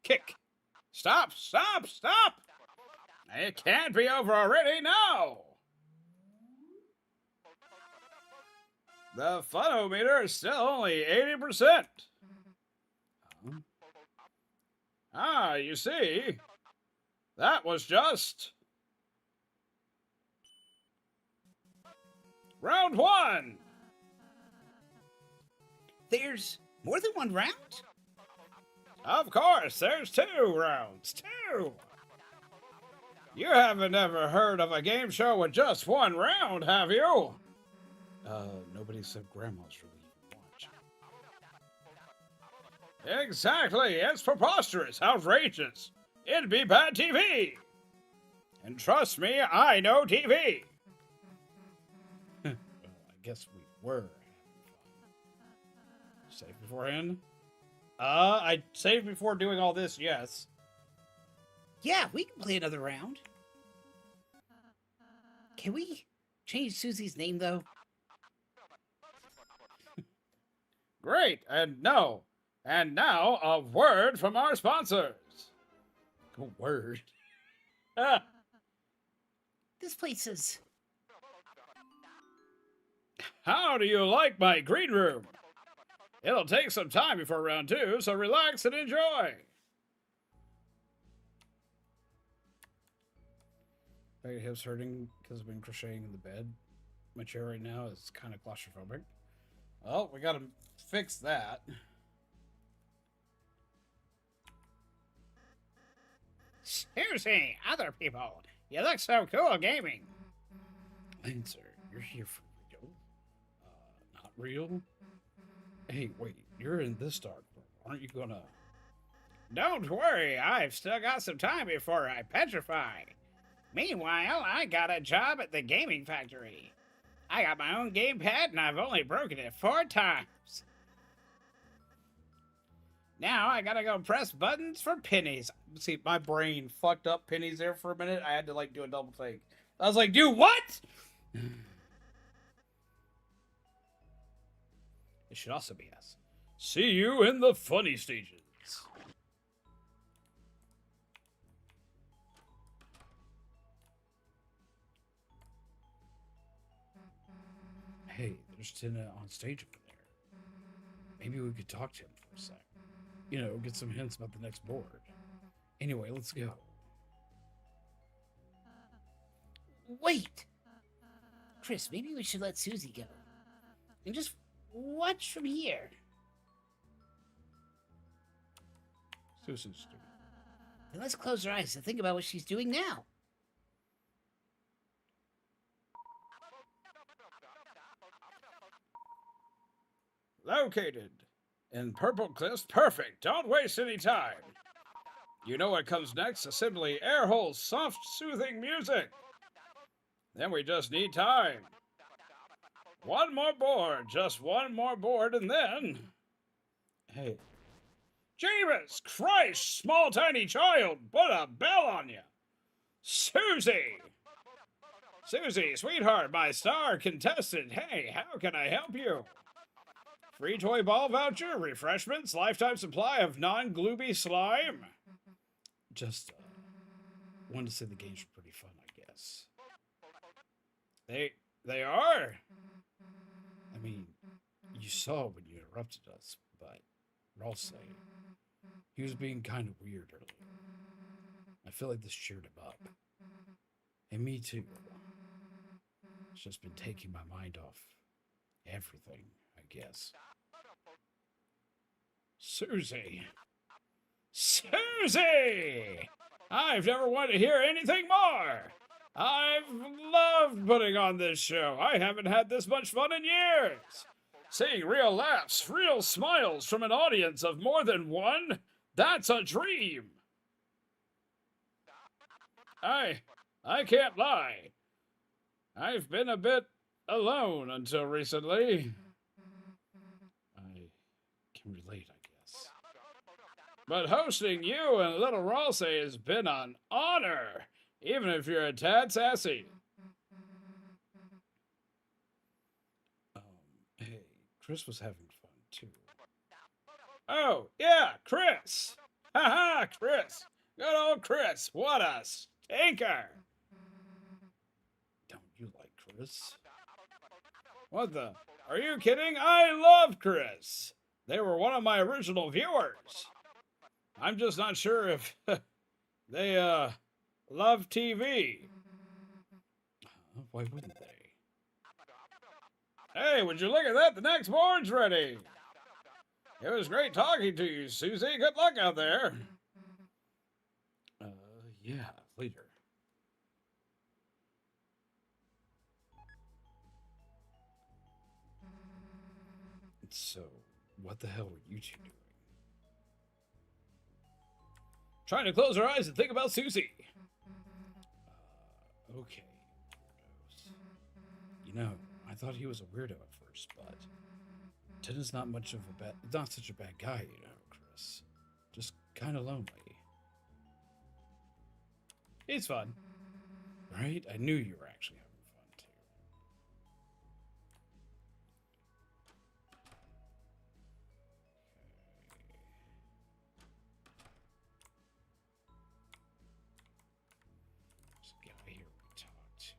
A: Kick! Stop! Stop! Stop! It can't be over already, no! The funometer is still only 80%. Ah, you see, that was just round one.
B: There's more than one round?
A: Of course, there's 2 rounds. 2. You haven't ever heard of a game show with just 1 round, have you? Nobody except grandmas really even watch. Exactly, it's preposterous, outrageous. It'd be bad TV. And trust me, I know TV. Well, I guess we were having fun. Save beforehand? I saved before doing all this, yes.
B: Yeah, we can play another round. Can we change Susie's name, though?
A: Great, and no. And now, a word from our sponsors. A word?
B: This place is...
A: How do you like my green room? It'll take some time before round 2, so relax and enjoy. My hips hurting because I've been crocheting in the bed. My chair right now is kind of claustrophobic. Well, we gotta fix that.
B: Susie, other people, you look so cool gaming.
A: Lancer, you're here for real? Not real? Hey, wait, you're in this dark room. Aren't you gonna...
B: Don't worry, I've still got some time before I petrify. Meanwhile, I got a job at the gaming factory. I got my own gamepad and I've only broken it 4 times.
A: Now I gotta go press buttons for pennies. See, my brain fucked up pennies there for a minute. I had to like do a double take. I was like, dude, what? It should also be us. See you in the funny stages. Hey, there's Tina on stage over there. Maybe we could talk to him for a sec. You know, get some hints about the next board. Anyway, let's go.
B: Wait! Chris, maybe we should let Susie go. And just watch from here.
A: Susie's stupid.
B: And let's close our eyes and think about what she's doing now.
A: Located in Purple Cliffs. Perfect. Don't waste any time. You know what comes next? Assembly air holes, soft, soothing music. Then we just need time. One more board. Just one more board and then... Hey. Jeebus Christ, small tiny child. Put a bell on you. Susie. Susie, sweetheart, my star contestant. Hey, how can I help you? Free toy ball voucher, refreshments, lifetime supply of non-glooby slime. Just wanted to say the games were pretty fun, I guess. They are? I mean, you saw when you interrupted us, but I'll say, he was being kind of weird earlier. I feel like this cheered him up. And me too. It's just been taking my mind off everything, I guess. Susie! Susie! I've never wanted to hear anything more! I've loved putting on this show. I haven't had this much fun in years. Seeing real laughs, real smiles from an audience of more than one, that's a dream. I can't lie. I've been a bit alone until recently. I can relate, I guess. But hosting you and Little Ralsei has been an honor, even if you're a tad sassy. Hey, Chris was having fun, too. Oh, yeah, Chris! Haha, Chris! Good old Chris! What a stinker! Don't you like Chris? What the? Are you kidding? I love Chris! They were one of my original viewers. I'm just not sure if they, love TV. Why wouldn't they? Hey, would you look at that? The next board's ready. It was great talking to you, Susie. Good luck out there. Yeah, later. So, what the hell were you two doing? Trying to close our eyes and think about Susie. Okay. You know, I thought he was a weirdo at first, but Tina's not such a bad guy, you know, Chris. Just kind of lonely. He's fun. Right? I knew you were actually having fun, too. There's a guy here we talked to.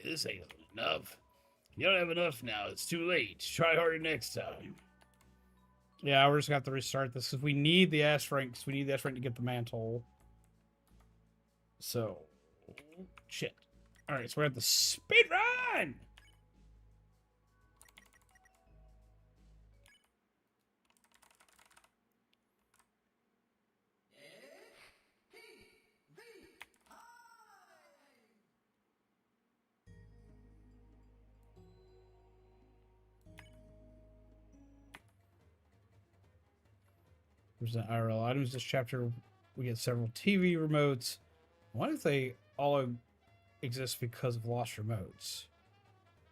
A: This ain't enough. You don't have enough now. It's too late. Try harder next time. Yeah, we're just going to have to restart this because we need the S rank. We need the S rank to get the mantle. So, shit. All right, so we're at the speed run. Present IRL items. This chapter, we get several TV remotes. What if they all exist because of lost remotes?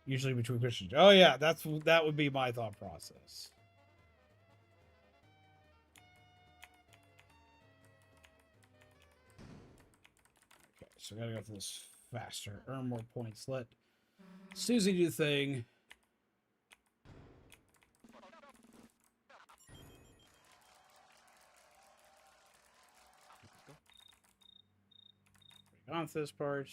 A: Usually between Christians. Oh yeah, that would be my thought process. Okay, so we gotta go through this faster. Earn more points. Let Susie do the thing. On to this part.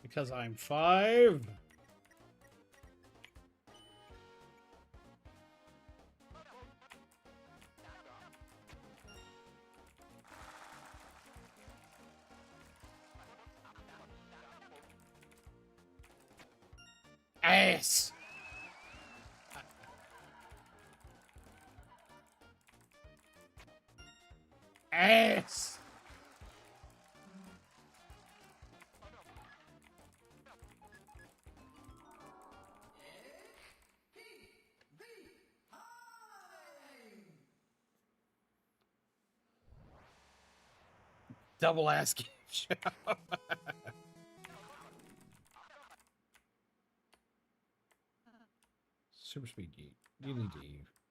A: Because I'm 5. Ass. Ass. Double ass game show. Super speed yeet. Yeet.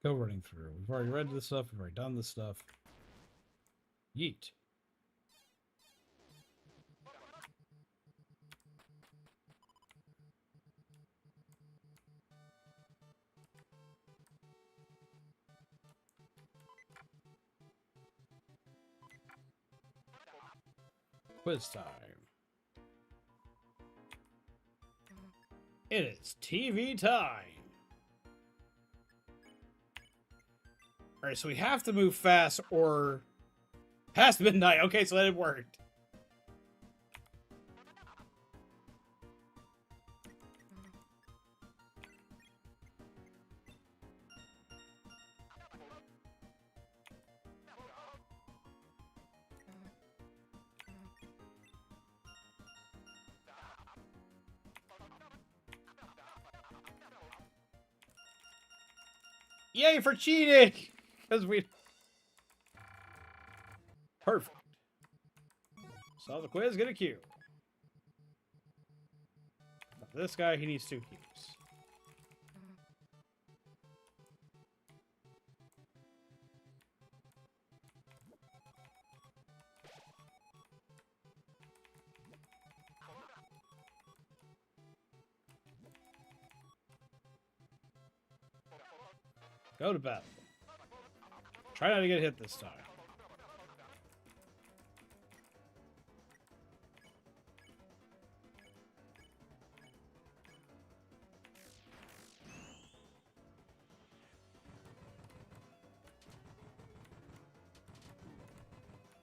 A: Go running through. We've already read this stuff. We've already done this stuff. Yeet. Quiz time. It is TV time. Alright, so we have to move fast or past midnight. Okay, so that it worked. Yay for cheating! Because we... Perfect. Solve the quiz, get a Q. This guy, he needs 2 Qs. Go to battle. Try not to get hit this time.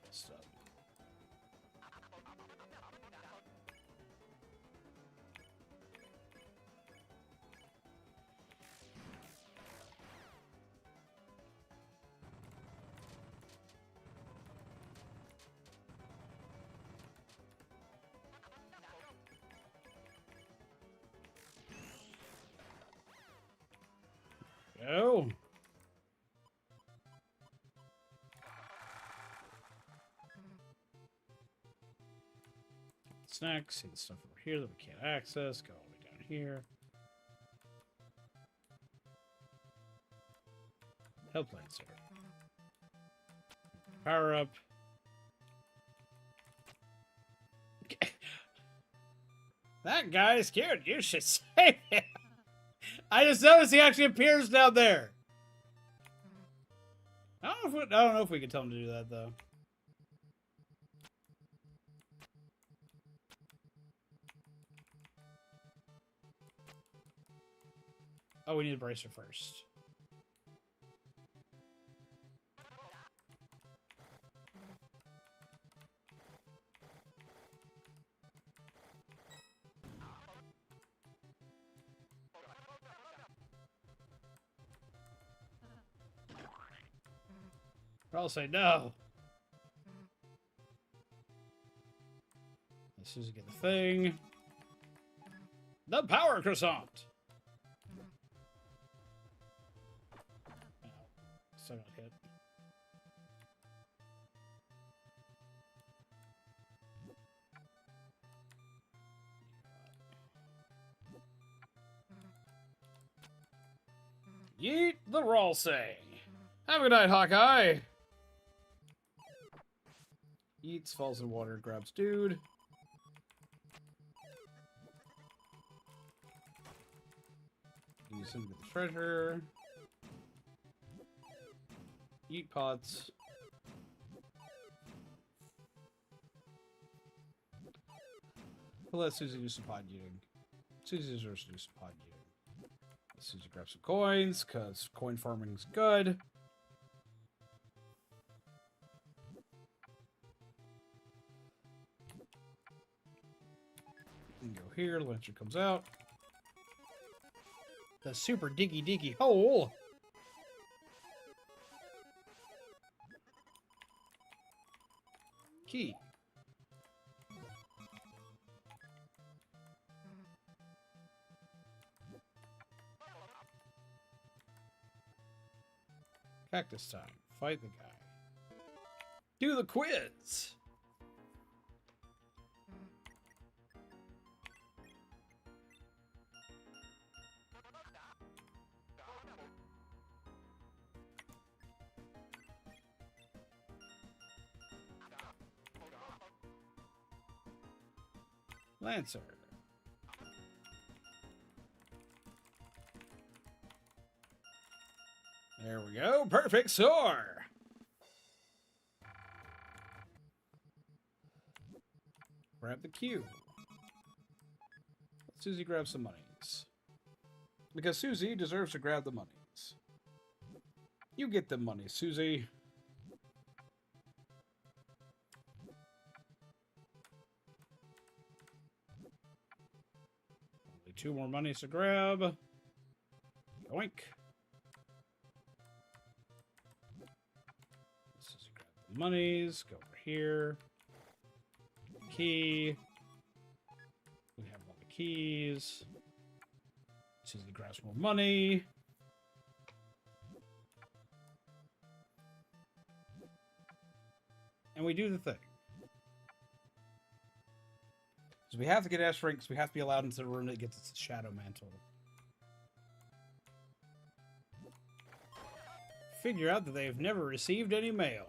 A: Stop. Go. Snacks, see the stuff over here that we can't access. Go all the way down here. Help Lancer. Power up. That guy is scared. You should save him. I just noticed he actually appears down there. I don't know if we can tell him to do that though. Oh, we need a bracer first. I'll say no. As soon as I get the thing. The power croissant. Ow. Still got hit. Yeet the roll say. Have a good night, Hawkeye. Eats, falls in water, grabs dude. Use him to get the treasure. Eat pots. We'll let Susie do some pod eating. Susie deserves to do some pod eating. Susie grabs some coins, because coin farming's good. You can go here, Lancer comes out. The super diggy hole. Key. Cactus time. Fight the guy. Do the quiz. Lancer. There we go. Perfect soar. Grab the cube. Susie grabs some monies. Because Susie deserves to grab the monies. You get the money, Susie. Only 2 more monies to grab. Yoink. Susie grab the monies. Go over here. Key. We have all the keys. Susie grabs more money. And we do the thing. Because we have to get S rank, because we have to be allowed into the room that gets its shadow mantle. Figure out that they have never received any mail.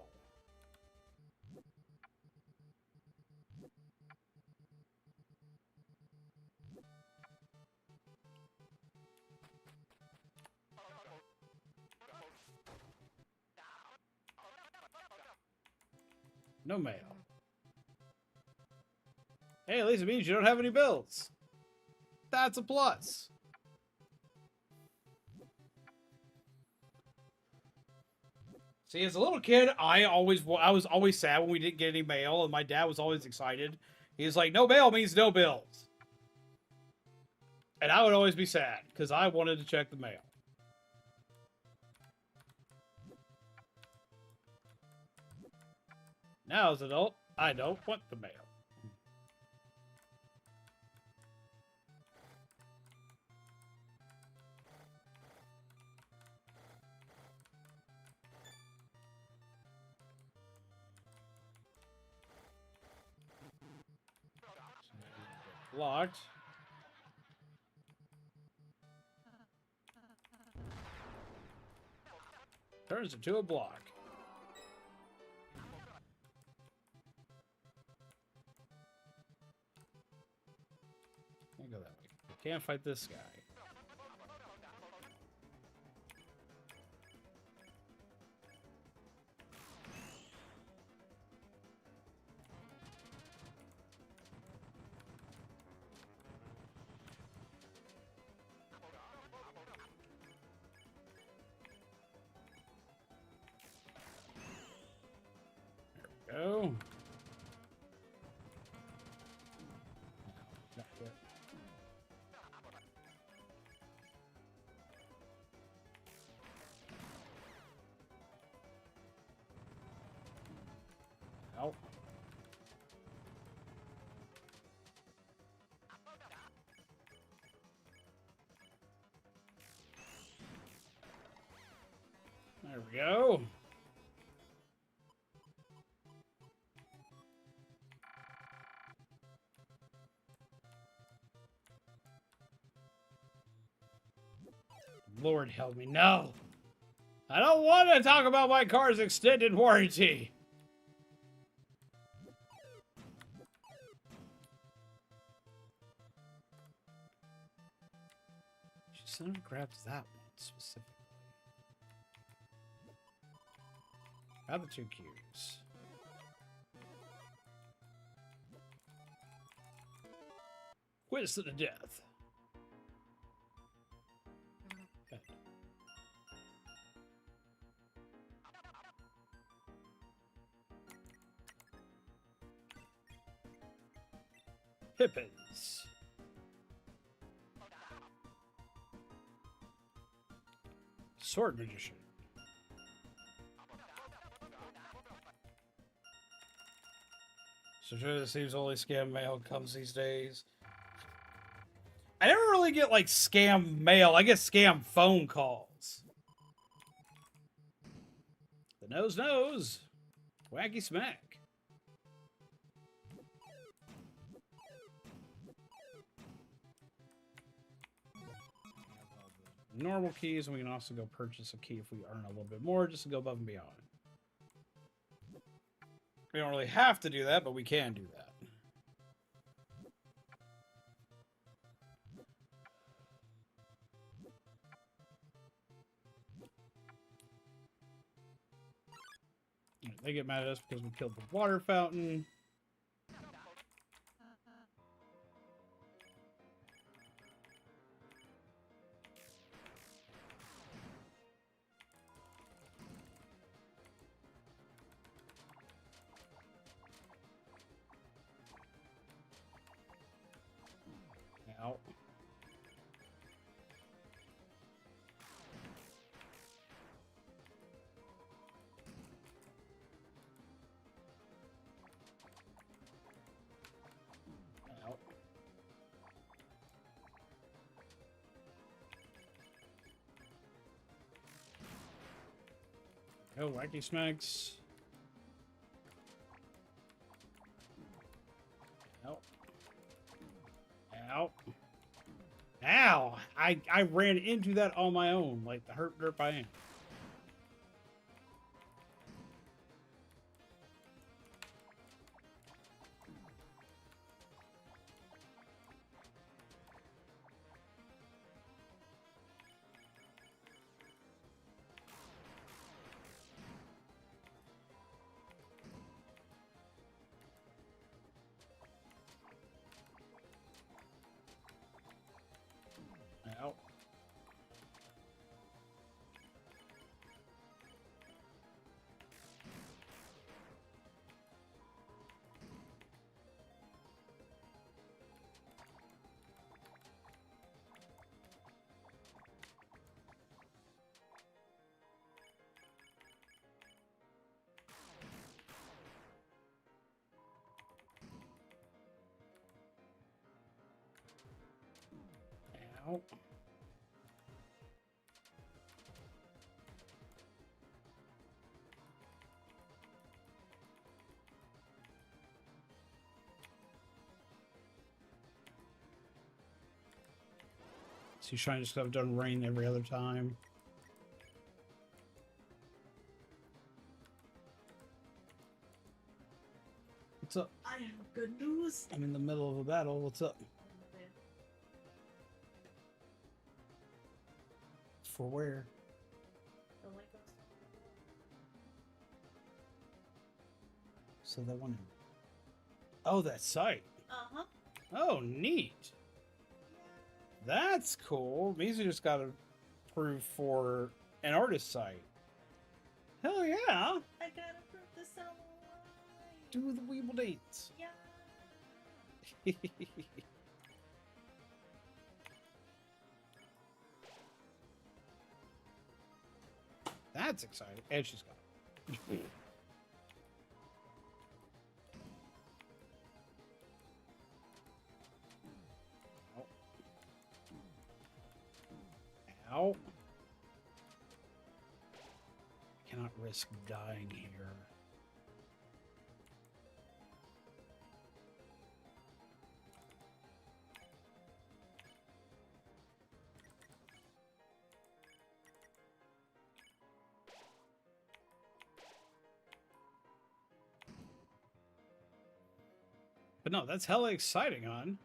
A: No mail. Hey, at least it means you don't have any bills. That's a plus. See, as a little kid, I was always sad when we didn't get any mail, and my dad was always excited. He was like, no mail means no bills. And I would always be sad, because I wanted to check the mail. Now, as an adult, I don't want the mail. Locked. Turns into a block. Can't go that way. Can't fight this guy. Go. Not yet. There we go. Lord help me, no! I don't want to talk about my car's extended warranty! She sort of grabs that one specifically. Grab the 2 cubes. Quiz to the death. Okay. Pippins. Sword magician. So it seems only scam mail comes these days. I never really get like scam mail. I get scam phone calls. The nose knows. Wacky smack. Normal keys, and we can also go purchase a key if we earn a little bit more, just to go above and beyond. We don't really have to do that, but we can do that. They get mad at us because we killed the water fountain. Out. Out. Oh, wacky smacks. Out. Out. Ow! I ran into that on my own, like the hurt derp I am. Out. Out. So he's trying to just have done rain every other time. What's up?
D: I have good news.
A: I'm in the middle of a battle. What's up? For where?
D: The light goes
A: So that one. Oh, that site.
D: Uh-huh.
A: Oh, neat. That's cool. Means we just got to prove for an artist site. Hell yeah.
D: I gotta prove this out.
A: Do the Weeble dates.
D: Yeah.
A: That's exciting. And she's got it. Ow. cannot risk dying here. But no, that's hella exciting, hon.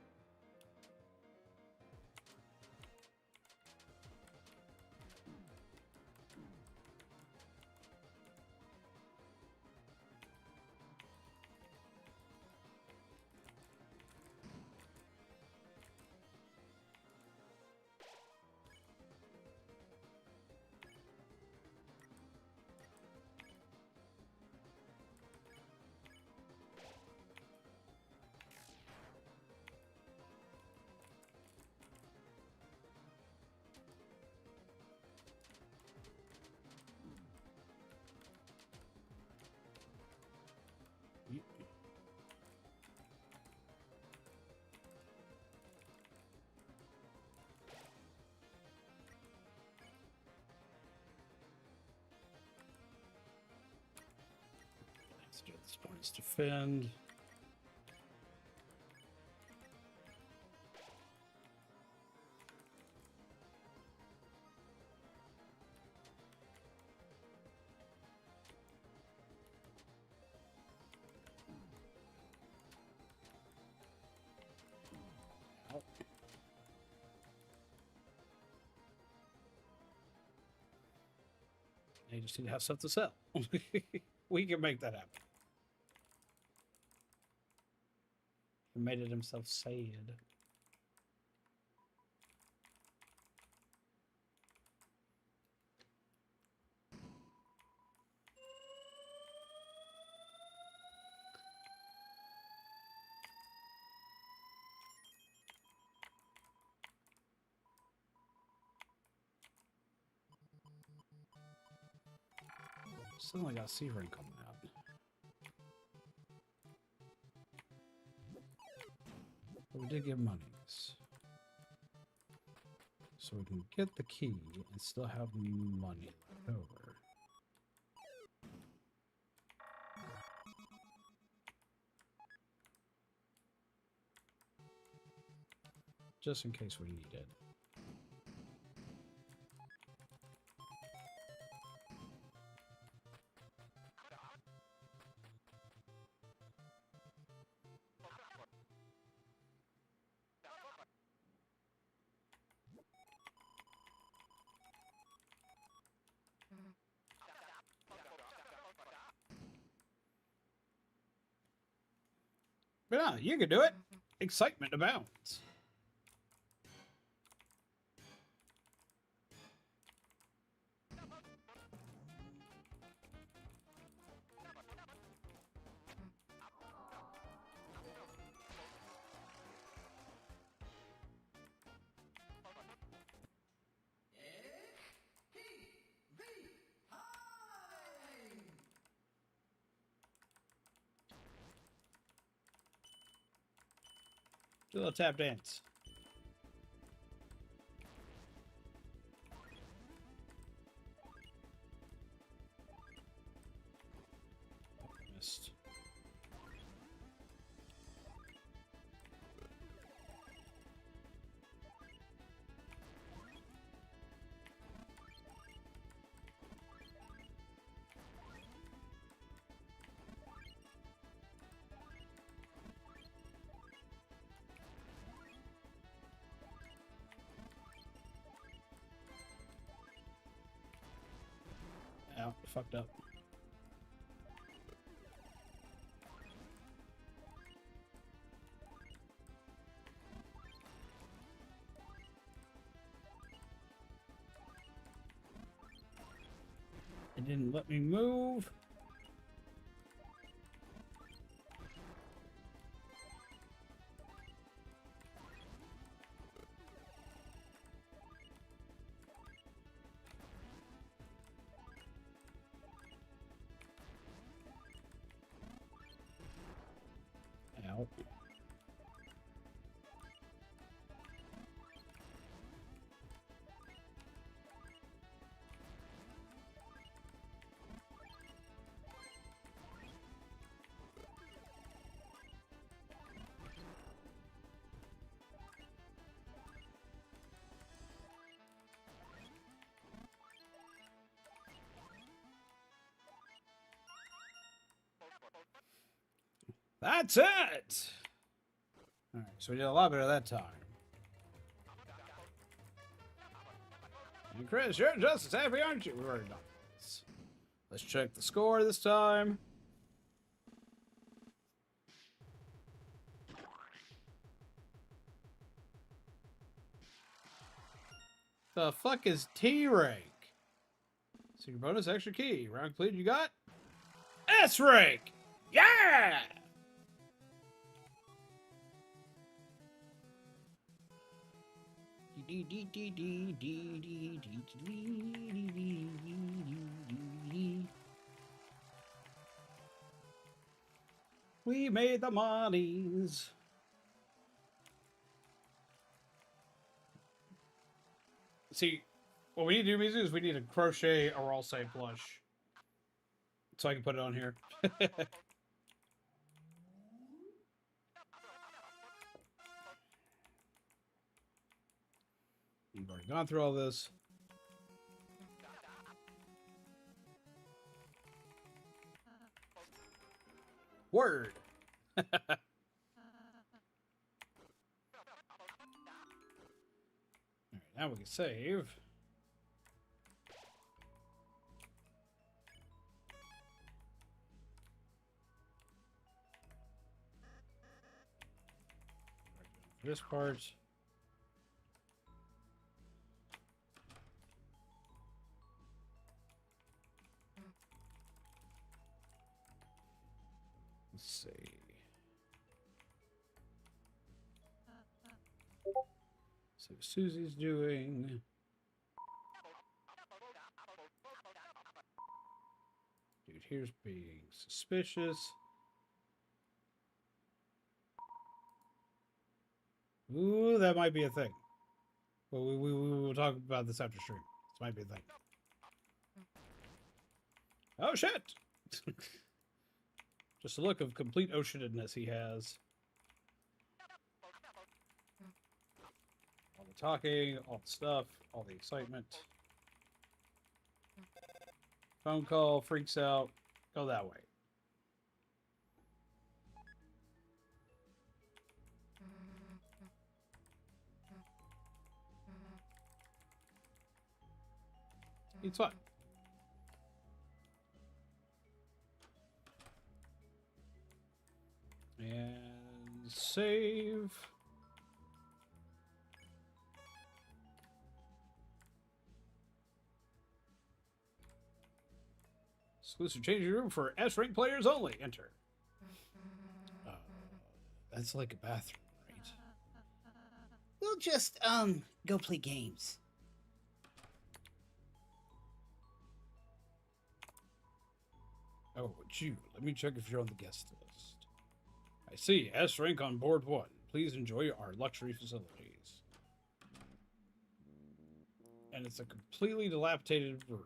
A: Let's do this points defend. They just need to have stuff to sell. We can make that happen. He made it himself sad. Still only got Siren coming out. But we did get monies. So we can get the key and still have money left over. Just in case we need it. But yeah, you can do it. Excitement abounds. Do a little tap dance. Missed. Ow, fucked up. It didn't let me move. Ow. That's it! Alright, so we did a lot better that time. And Chris, you're just as happy, aren't you? We've already done this. Let's check the score this time. The fuck is T rank? Secret bonus, extra key. Round complete, you got S rank! Yeah! We made the monies. See, what we need to do is we need to crochet a roll save plush. So I can put it on here. You've already gone through all this. Word. Alright, now we can save. This part. Let's see. See what Susie's doing. Dude, here's being suspicious. Ooh, that might be a thing. Well, we will talk about this after stream. This might be a thing. Oh, shit! Just a look of complete oceanedness he has. All the talking, all the stuff, all the excitement. Phone call, freaks out. Go that way. It's fine. And save. Exclusive changing room for S-rank players only. Enter. That's like a bathroom, right?
B: We'll just, go play games.
A: Oh, it's you. Let me check if you're on the guest list. I see. S rank on board 1. Please enjoy our luxury facilities. And it's a completely dilapidated room.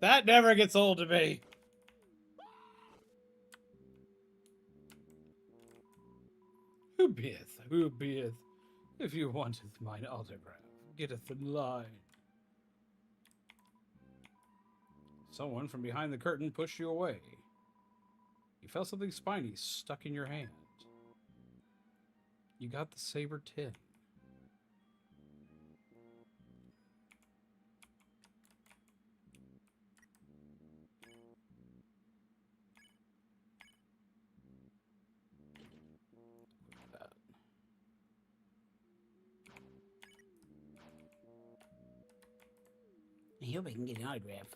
A: That never gets old to me. Who beeth? If you wanteth mine autograph, getteth in line. Someone from behind the curtain pushed you away. You felt something spiny stuck in your hand. You got the saber tin.
B: I hope I can get an autograph.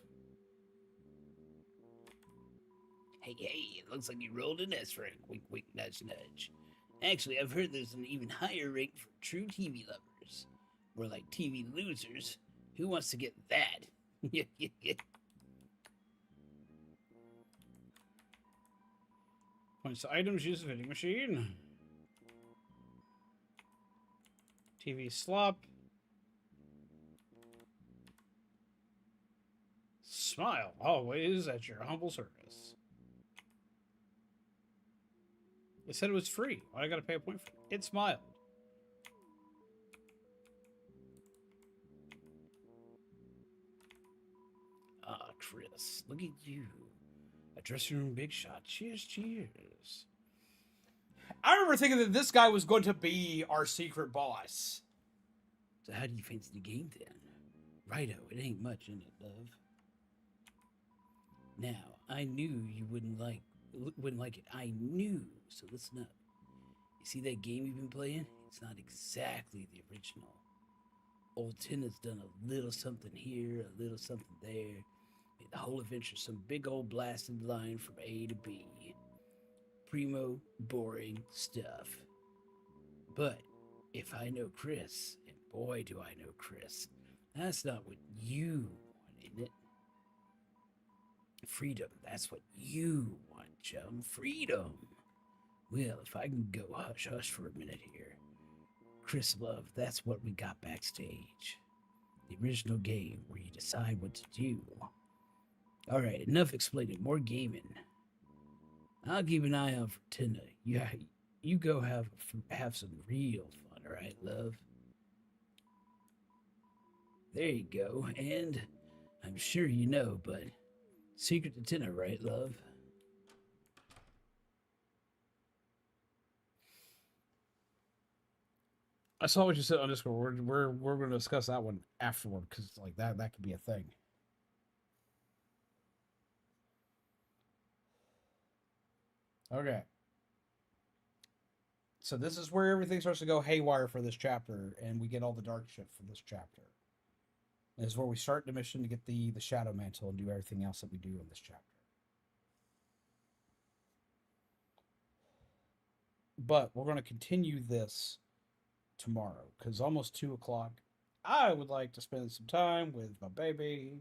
B: Hey, it looks like you rolled an S rank. Wink, wink, nudge, nudge. Actually, I've heard there's an even higher rank for true TV lovers. More like TV losers. Who wants to get that?
A: Points to items, use the vending machine. TV slop. Smile, always at your humble service. It said it was free. Why I gotta pay a point for it? It smiled. marvelous. Look at you. A dressing room big shot. Cheers, cheers. I remember thinking that this guy was going to be our secret boss. So how do you fancy the game then? Righto, it ain't much in it, love. Now, I knew you wouldn't like it. I knew. So listen up. You see that game you've been playing? It's not exactly the original. Old Tina's done a little something here, a little something there. Made the whole adventure some big old blasted line from A to B. Primo, boring stuff. But if I know Chris, and boy do I know Chris, that's not what you want, isn't it? Freedom, that's what you want, chum. Freedom. Well, if I can go hush hush for a minute here. Chris Love, that's what we got backstage. The original game where you decide what to do. Alright, enough explaining, more gaming. I'll keep an eye out for Tina. Yeah, you go have some real fun, alright, love? There you go, and I'm sure you know, but secret to Tina, right, love? I saw what you said on Discord. We're going to discuss that one afterward because like that could be a thing. Okay. So this is where everything starts to go haywire for this chapter, and we get all the dark shit for this chapter. This is where we start the mission to get the Shadow Mantle and do everything else that we do in this chapter. But we're going to continue this tomorrow because almost 2 o'clock. I would like to spend some time with my baby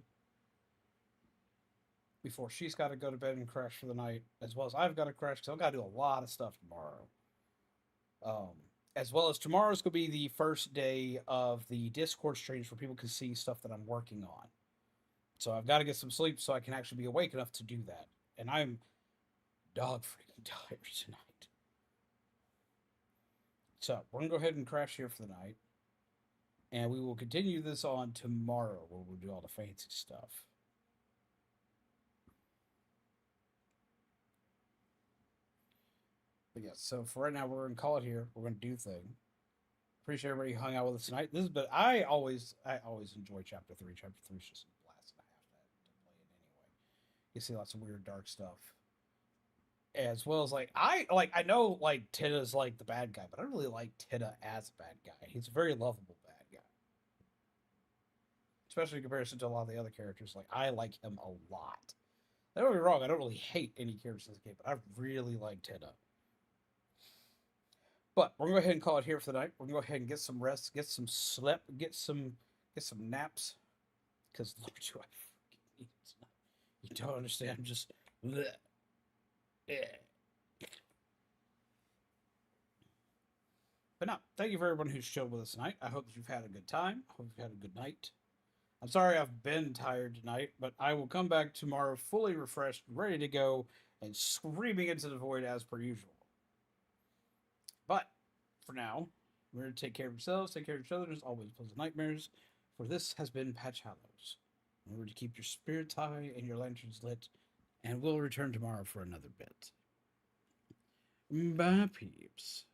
A: before she's got to go to bed and crash for the night, as well as I've got to crash because I've got to do a lot of stuff tomorrow. As well as tomorrow's going to be the first day of the Discord streams where people can see stuff that I'm working on. So I've got to get some sleep so I can actually be awake enough to do that. And I'm dog freaking tired tonight. So we're going to go ahead and crash here for the night. And we will continue this on tomorrow where we'll do all the fancy stuff. But yeah, so for right now, we're going to call it here. We're going to do thing. Appreciate everybody who hung out with us tonight. But I always enjoy Chapter 3. Chapter 3 is just a blast and a half to play it anyway. You see lots of weird, dark stuff. As well as, I know, Tida's, the bad guy, but I don't really like Tida as a bad guy. He's a very lovable bad guy. Especially in comparison to a lot of the other characters. I like him a lot. Don't get me wrong, I don't really hate any characters in this game, but I really like Tida. But we're gonna go ahead and call it here for the night. We're gonna go ahead and get some rest, get some sleep, get some naps. Because Lord, do I freaking need it tonight. You don't understand. I'm just bleh. Yeah. But no, thank you for everyone who's chilled with us tonight. I hope that you've had a good time. I hope you've had a good night. I'm sorry I've been tired tonight, but I will come back tomorrow fully refreshed, ready to go, and screaming into the void as per usual. But for now, we're going to take care of yourselves, take care of each other, as always, pleasant nightmares. For this has been Patch Hallows. Remember to keep your spirits high and your lanterns lit, and we'll return tomorrow for another bit. Bye, peeps.